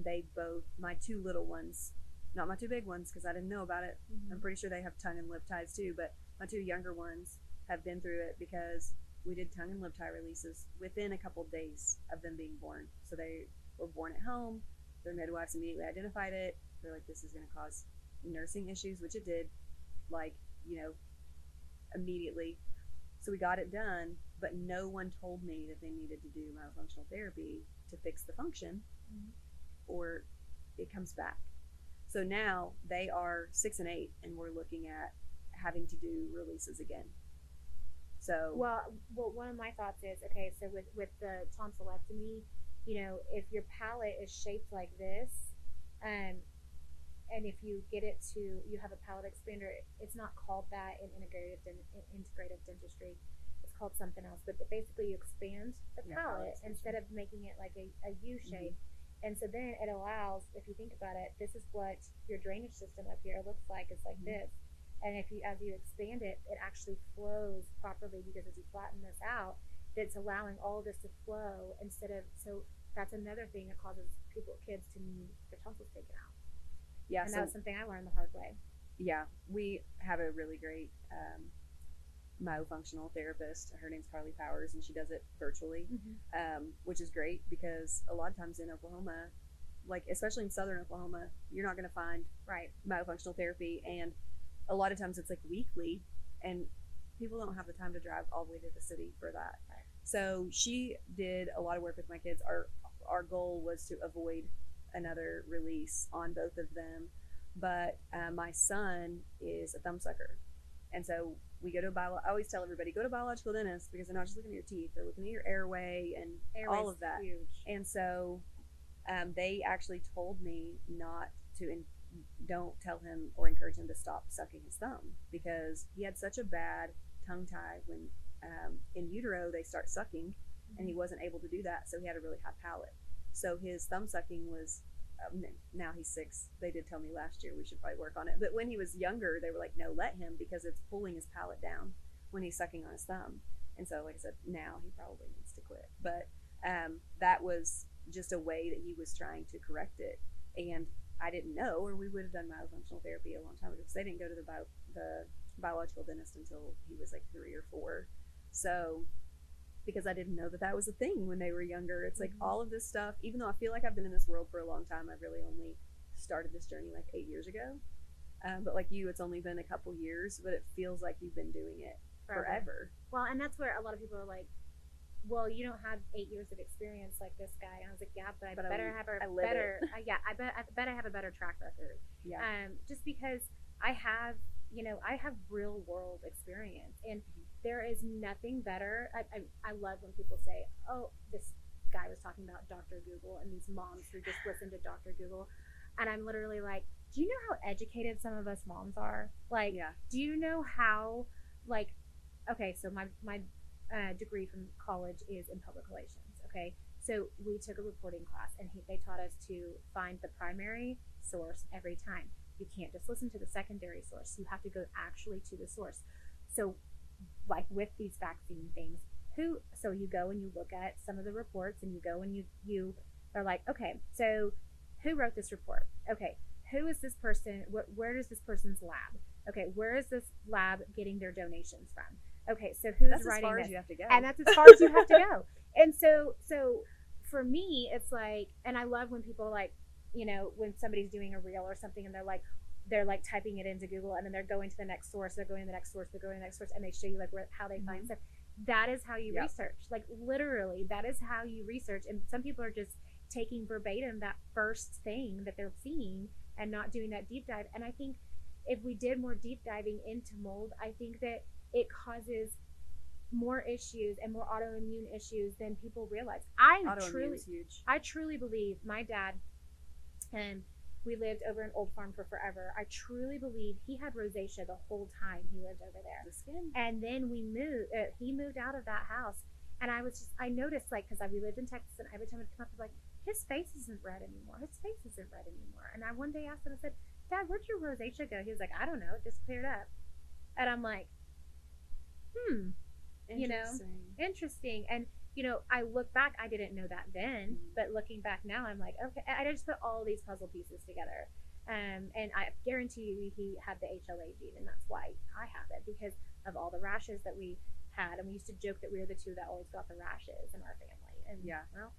They both, my two little ones, not my two big ones because I didn't know about it. I'm pretty sure they have tongue and lip ties too, but my two younger ones have been through it because we did tongue and lip tie releases within a couple days of them being born. So they were born at home. Their midwives immediately identified it. They're like, this is going to cause nursing issues, which it did, like, you know, immediately. So we got it done, but no one told me that they needed to do myofunctional therapy to fix the function, or it comes back. So now they are 6 and 8, and we're looking at having to do releases again. So well, one of my thoughts is, okay, so with the tonsillectomy, you know, if your palate is shaped like this, and if you get it to, you have a palate expander, it's not called that in integrative dentistry. It's called something else, but basically you expand the palate instead of making it like a U shape. And so then it allows, if you think about it, this is what your drainage system up here looks like. It's like this. And if you, as you expand it, it actually flows properly, because as you flatten this out, it's allowing all of this to flow instead of, so that's another thing that causes kids to need their tonsils taken out. Yeah. And that was something I learned the hard way. Yeah. We have a really great myofunctional therapist. Her name's Carly Powers, and she does it virtually, which is great, because a lot of times in Oklahoma, like especially in southern Oklahoma, you're not going to find myofunctional therapy, and a lot of times it's like weekly, and people don't have the time to drive all the way to the city for that. So she did a lot of work with my kids. Our goal was to avoid another release on both of them, but my son is a thumb sucker, and so we go to I always tell everybody, go to biological dentists, because they're not just looking at your teeth, they're looking at your airway and all of that. Huge. And so they actually told me not to, don't tell him or encourage him to stop sucking his thumb, because he had such a bad tongue tie when in utero they start sucking, and he wasn't able to do that, so he had a really high palate. So his thumb sucking was, now he's 6. They did tell me last year we should probably work on it. But when he was younger, they were like, no, let him, because it's pulling his palate down when he's sucking on his thumb. And so, like I said, now he probably needs to quit. But that was just a way that he was trying to correct it. And I didn't know, or we would have done myofunctional therapy a long time ago, because they didn't go to the biological dentist until he was like 3 or 4. So, because I didn't know that was a thing when they were younger. It's like all of this stuff, even though I feel like I've been in this world for a long time, I've really only started this journey like 8 years ago. But like you, it's only been a couple years, but it feels like you've been doing it forever. Well, and that's where a lot of people are like, well, you don't have 8 years of experience like this guy. And I was like, yeah, but I bet I have a better track record. Yeah. Just because I have real world experience, and there is nothing better. I love when people say, oh, this guy was talking about Dr. Google and these moms who just listen to Dr. Google. And I'm literally like, do you know how educated some of us moms are? Like, do you know how, like, okay, so my degree from college is in public relations, okay? So we took a reporting class, and they taught us to find the primary source every time. You can't just listen to the secondary source. You have to go actually to the source. So like with these vaccine things, so you go and you look at some of the reports, and you go and you are like, okay, so who wrote this report? Okay, who is this person? Where does this person's lab? Okay, where is this lab getting their donations from? Okay, so who's that's writing as far this? As you have to go. And that's as far as you have to go. And so for me, it's like, and I love when people like, you know, when somebody's doing a reel or something, and they're like typing it into Google, and then they're going to the next source, they're going to the next source, they're going to the next source, and they show you like how they find stuff. That is how you research. Like literally, that is how you research. And some people are just taking verbatim that first thing that they're seeing and not doing that deep dive. And I think if we did more deep diving into mold, I think that it causes more issues and more autoimmune issues than people realize. I truly believe my dad, and we lived over in Old Farm for forever. I truly believe he had rosacea the whole time he lived over there. The skin. And then he moved out of that house, and I noticed, like, because we lived in Texas, and every time I'd come up, I'd be like, his face isn't red anymore. His face isn't red anymore. And I one day asked him, I said, Dad, where'd your rosacea go? He was like, I don't know. It just cleared up. And I'm like, you know, interesting. And, you know, I look back, I didn't know that then, but looking back now, I'm like, okay, I just put all these puzzle pieces together. And I guarantee you he had the HLA gene, and that's why I have it, because of all the rashes that we had. And we used to joke that we were the two that always got the rashes in our family. And well,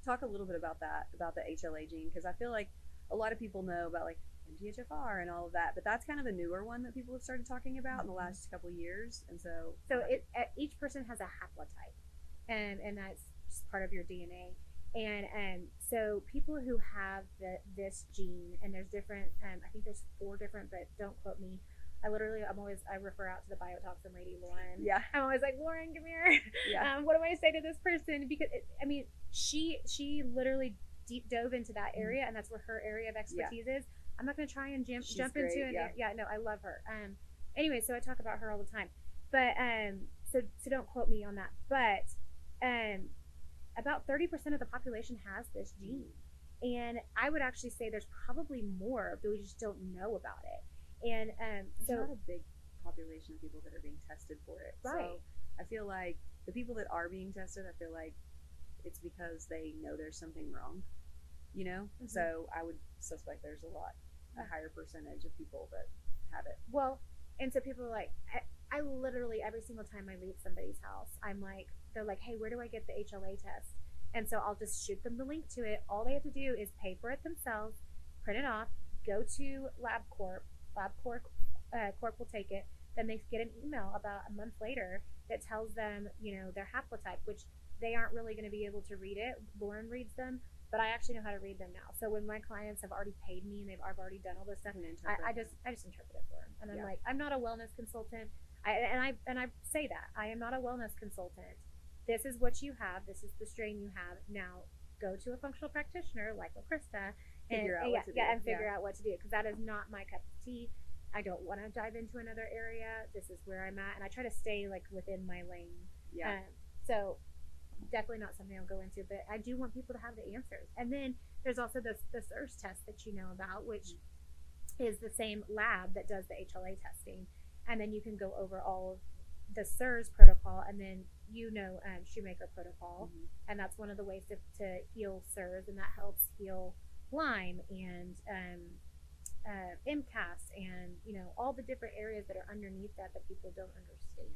talk a little bit about that, about the HLA gene, because I feel like a lot of people know about like MTHFR and all of that, but that's kind of a newer one that people have started talking about in the last couple of years. And so each person has a haplotype, and that's just part of your DNA. And so people who have this gene, and there's different, I think there's 4 different, but don't quote me I refer out to the biotoxin lady, Lauren. Yeah. I'm always like, Lauren, come here. Yeah. What do I say to this person? Because she literally deep dove into that area, and that's where her area of expertise is. I'm not going to try and jump great, into it. Yeah, no, I love her. Anyway, so I talk about her all the time, but so don't quote me on that. But about 30% of the population has this gene, and I would actually say there's probably more, but we just don't know about it. And there's not a big population of people that are being tested for it. Right. So I feel like the people that are being tested, I feel like it's because they know there's something wrong, you know? Mm-hmm. So I would suspect there's a higher percentage of people that have it. Well, and so people are like, I literally, every single time I leave somebody's house, they're like, hey, where do I get the HLA test? And so I'll just shoot them the link to it. All they have to do is pay for it themselves, print it off, go to LabCorp will take it. Then they get an email about a month later that tells them, their haplotype, which they aren't really going to be able to read it. Lauren reads them, but I actually know how to read them now. So when my clients have already paid me and I've already done all this stuff, I just interpret it for them. And I'm like, I'm not a wellness consultant. I say that I am not a wellness consultant. This is what you have. This is the strain you have. Now go to a functional practitioner like LaKrista and figure out what to do, because that is not my cup of tea. I don't want to dive into another area. This is where I'm at, and I try to stay within my lane. Yeah. So definitely not something I'll go into, but I do want people to have the answers. And then there's also the CIRS test that you know about, which is the same lab that does the HLA testing. And then you can go over all of the CIRS protocol, and then Shoemaker protocol, and that's one of the ways to heal CIRS, and that helps heal Lyme and MCAS and all the different areas that are underneath that people don't understand,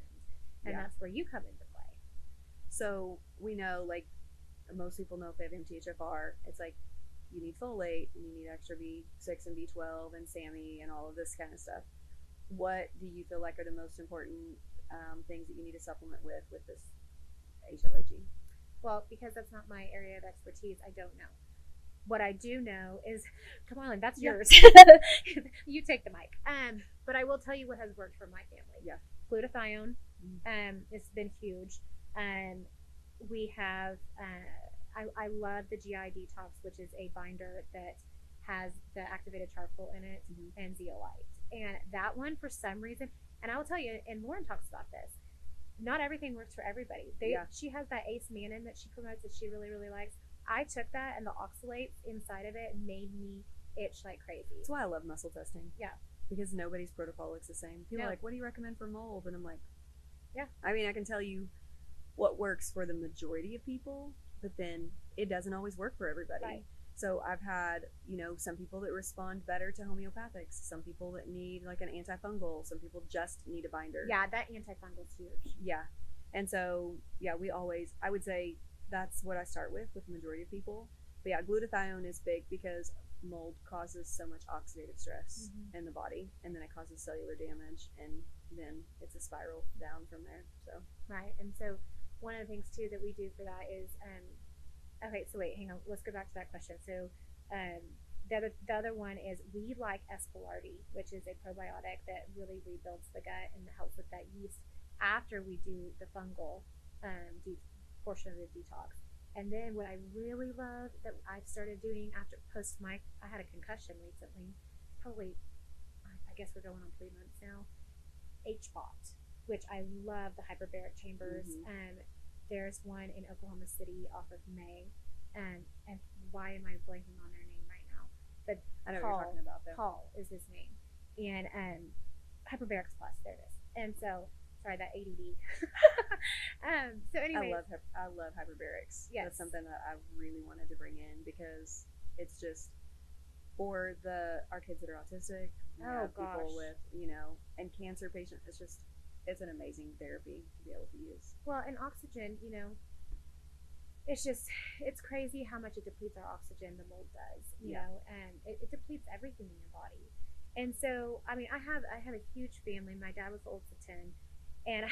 and that's where you come into play. So we know, most people know if they have MTHFR, it's you need folate and you need extra B6 and B12 and SAMe and all of this kind of stuff. What do you feel like are the most important things that you need to supplement with this HLA gene? Well, because that's not my area of expertise, I don't know. What I do know is, come on, that's yours. You take the mic. But I will tell you what has worked for my family. Yeah. Glutathione. It's been huge. We have, I love the GI Detox, which is a binder that has the activated charcoal in it and zeolite. And that one, for some reason, and I will tell you, and Lauren talks about this, not everything works for everybody. She has that Ace Mannin that she promotes that she really, really likes. I took that, and the oxalates inside of it made me itch like crazy. That's why I love muscle testing. Yeah. Because nobody's protocol looks the same. People are like, what do you recommend for mold? And I'm like, yeah. I mean, I can tell you what works for the majority of people, but then it doesn't always work for everybody. Right. So I've had, some people that respond better to homeopathics, some people that need an antifungal, some people just need a binder. Yeah, that antifungal is huge. Yeah. And so, I would say that's what I start with the majority of people. But yeah, glutathione is big because mold causes so much oxidative stress in the body, and then it causes cellular damage, and then it's a spiral down from there. So right. And so one of the things too that we do for that is okay, so wait, hang on, let's go back to that question. So the other one is we like Espelardi, which is a probiotic that really rebuilds the gut and helps with that yeast after we do the fungal portion of the detox. And then what I really love that I've started doing after I had a concussion recently, probably, I guess we're going on 3 months now, HBOT, which I love the hyperbaric chambers. There's one in Oklahoma City off of May, and why am I blanking on their name right now? But I know what you're talking about, though. Paul is his name, and Hyperbarics Plus, there it is. And so, sorry, that ADD. So anyway, I love hyperbarics. Yes. That's something that I really wanted to bring in because it's just for our kids that are autistic. People with and cancer patients. It's an amazing therapy to be able to use. Well, and oxygen, it's crazy how much it depletes our oxygen, the mold does, you know, and it depletes everything in your body. And so, I mean, I have a huge family. My dad was the oldest of 10, and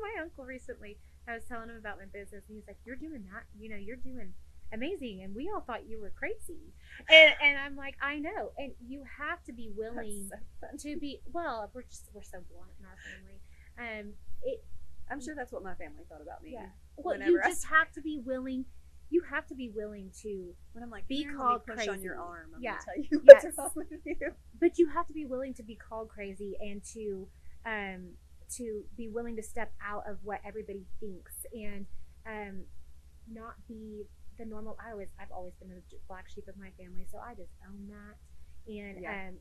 my uncle recently, I was telling him about my business, and he's like, you're doing that, you're doing amazing, and we all thought you were crazy. And I'm like, I know. And you have to be willing to be, well, we're so blunt in our family. I'm sure that's what my family thought about me. Yeah. Well, you just have to be willing. You have to be willing to, when I'm like, be called push crazy on your arm, I'm yeah. gonna tell you what's wrong with you. But you have to be willing to be called crazy, and to be willing to step out of what everybody thinks, and not be the normal. I've always been the black sheep of my family, so I just own that.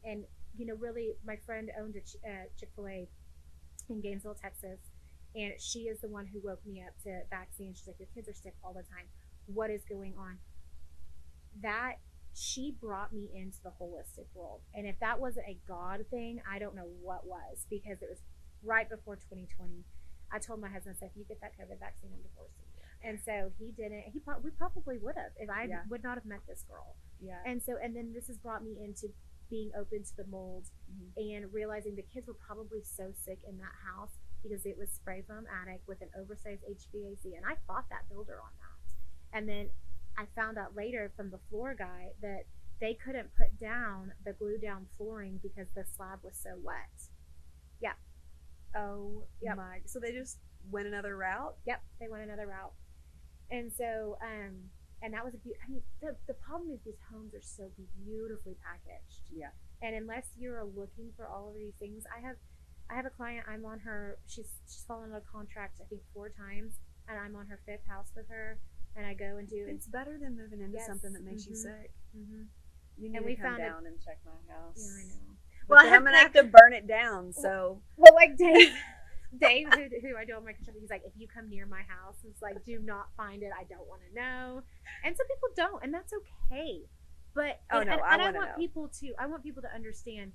And you know, really, my friend owned a Chick-fil-A in Gainesville, Texas, and she is the one who woke me up to vaccine. She's like, your kids are sick all the time. What is going on? That she brought me into the holistic world, and if that wasn't a God thing, I don't know what was, because it was right before 2020. I told my husband, I said, if you get that COVID vaccine, I'm divorcing you. And so he didn't. We probably would have if I would not have met this girl. Yeah. And then this has brought me into being open to the mold, and realizing the kids were probably so sick in that house because it was spray foam attic with an oversized HVAC, and I fought that builder on that. And then I found out later from the floor guy that they couldn't put down the glue down flooring because the slab was so wet. Yeah. Oh my! So they just went another route. Yep, they went another route, and so and that was the problem is these homes are so beautifully packaged. Yeah. And unless you're looking for all of these things, I have a client. I'm on her. She's fallen on a contract I think 4 times, and I'm on her 5th house with her. And I go and do. It's better than moving into something that makes you sick. You need to come down and check my house. Yeah, I know. Well, I'm gonna have to burn it down. So, well, like Dave, who I do all my construction, he's like, if you come near my house, it's like, do not find it. I don't want to know. And some people don't, and that's okay. But I want people to understand.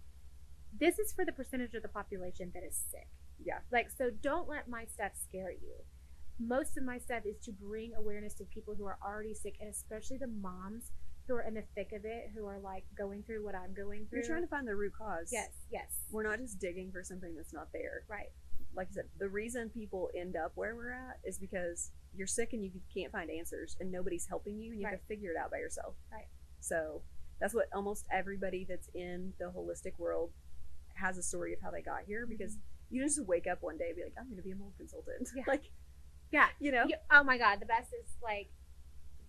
This is for the percentage of the population that is sick. Yeah. Like, so don't let my stuff scare you. Most of my stuff is to bring awareness to people who are already sick, and especially the moms who are in the thick of it, who are like going through what I'm going through. You're trying to find the root cause. Yes. We're not just digging for something that's not there. Right. Like I said, the reason people end up where we're at is because you're sick and you can't find answers, and nobody's helping you, and you have to figure it out by yourself. Right. So that's what almost everybody that's in the holistic world has a story of how they got here, because you just wake up one day and be like, I'm going to be a mold consultant. Yeah. Like, yeah. You know? Oh my God. The best is like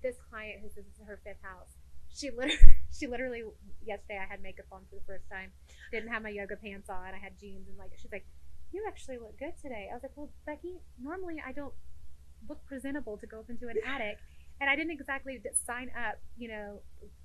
this client who says this is her 5th house. She literally yesterday I had makeup on for the first time. Didn't have my yoga pants on. I had jeans, and like, she's like, you actually look good today. I was like, well, Becky, normally I don't look presentable to go up into an attic. And I didn't exactly sign up,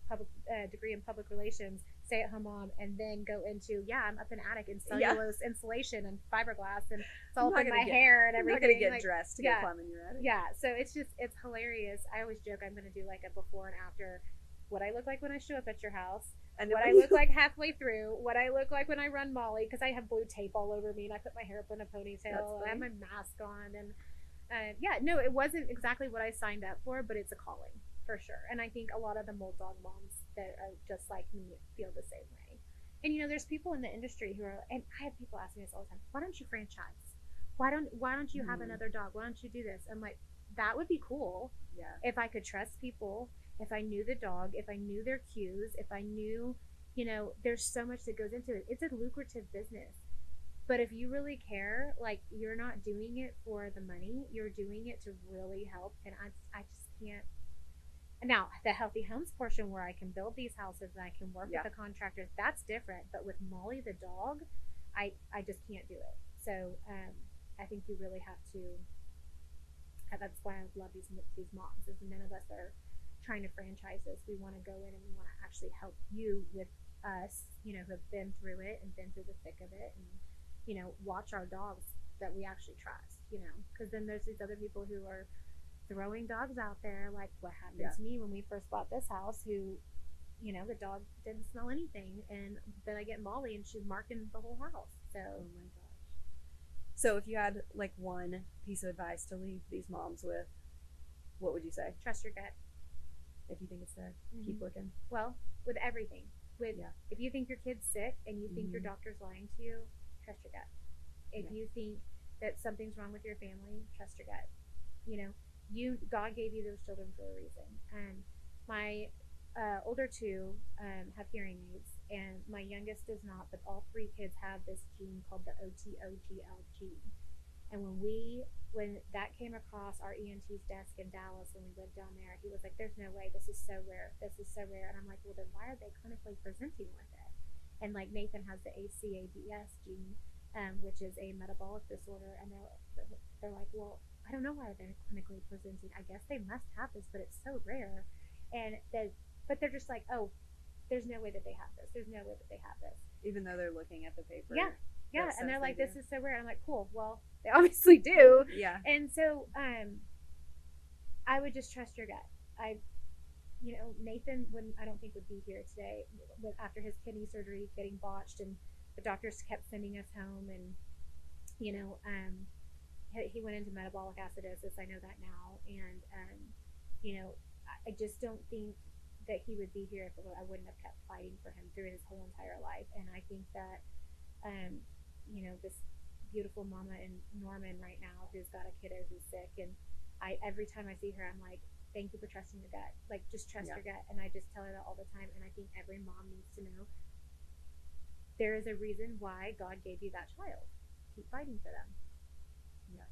public degree in public relations, stay-at-home mom, and then go into, I'm up in attic in cellulose insulation and fiberglass, and it's all up in my hair and everything. I'm not going to get dressed to go climb in your attic. Yeah, so it's hilarious. I always joke I'm going to do like a before and after, what I look like when I show up at your house, and what I look like halfway through, what I look like when I run Molly, because I have blue tape all over me, and I put my hair up in a ponytail, and I have my mask on, and no, it wasn't exactly what I signed up for, but it's a calling for sure. And I think a lot of the mold dog moms that are just like me feel the same way. And there's people in the industry who are, and I have people ask me this all the time, why don't you franchise? Why don't you have another dog? Why don't you do this? I'm like, that would be cool. Yeah. If I could trust people, if I knew the dog, if I knew their cues, if I knew, there's so much that goes into it. It's a lucrative business. But if you really care, like, you're not doing it for the money, you're doing it to really help. And I just can't. Now, the healthy homes portion where I can build these houses and I can work with the contractors, that's different. But with Molly the dog, I just can't do it. So I think you really have to. That's why I love these moms. Is none of us are trying to franchise this. We want to go in and we want to actually help you with us, who have been through it and been through the thick of it, and watch our dogs that we actually trust. Because then there's these other people who are throwing dogs out there, like what happened to me when we first bought this house, who the dog didn't smell anything, and then I get Molly and she's marking the whole house. So oh my gosh. So if you had like one piece of advice to leave these moms with, what would you say? Trust your gut. If you think it's there, keep looking. Well, with everything, if you think your kid's sick and you think your doctor's lying to you, trust your gut. If you think that something's wrong with your family, trust your gut. God gave you those children for a reason. And my older two have hearing aids, and my youngest does not, but all three kids have this gene called the OTOGL gene. And when that came across our ENT's desk in Dallas when we lived down there, he was like, "There's no way. This is so rare. This is so rare." And I'm like, "Well, then why are they clinically presenting with it?" And like Nathan has the ACADS gene, which is a metabolic disorder, and they're like, "Well, I don't know why they're clinically presenting. I guess they must have this, but it's so rare." And but they're just like, "Oh, there's no way that they have this. There's no way that they have this." Even though they're looking at the paper. Yeah, and they're like, "This is so rare." And I'm like, "Cool. Well, they obviously do." Yeah. And so, I would just trust your gut. Nathan I don't think would be here today, but after his kidney surgery getting botched, and the doctors kept sending us home, and he went into metabolic acidosis. I know that now, and I just don't think that he would be here if I wouldn't have kept fighting for him through his whole entire life. And I think that this beautiful mama in Norman right now who's got a kiddo who's sick, and every time I see her, I'm like, "Thank you for trusting your gut. Like, just trust your gut." And I just tell her that all the time. And I think every mom needs to know there is a reason why God gave you that child. Keep fighting for them. Yeah,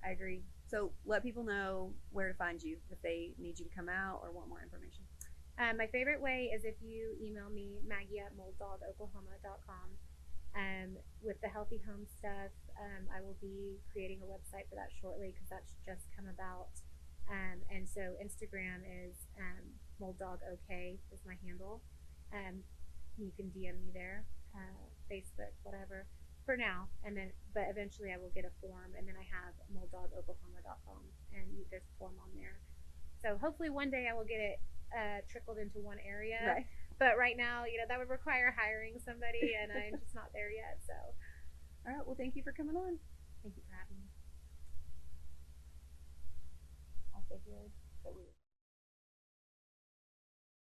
I agree. So let people know where to find you if they need you to come out or want more information. My favorite way is if you email me, Maggie@molddogoklahoma.com. With the healthy home stuff, I will be creating a website for that shortly, because that's just come about. And so Instagram is molddogok is my handle. You can DM me there, Facebook, whatever, for now. But eventually I will get a form, and then I have molddogoklahoma.com, and there's a form on there. So hopefully one day I will get it trickled into one area. Right. But right now, that would require hiring somebody, and I'm just not there yet. So, all right. Well, thank you for coming on. Thank you for having me. I figured that we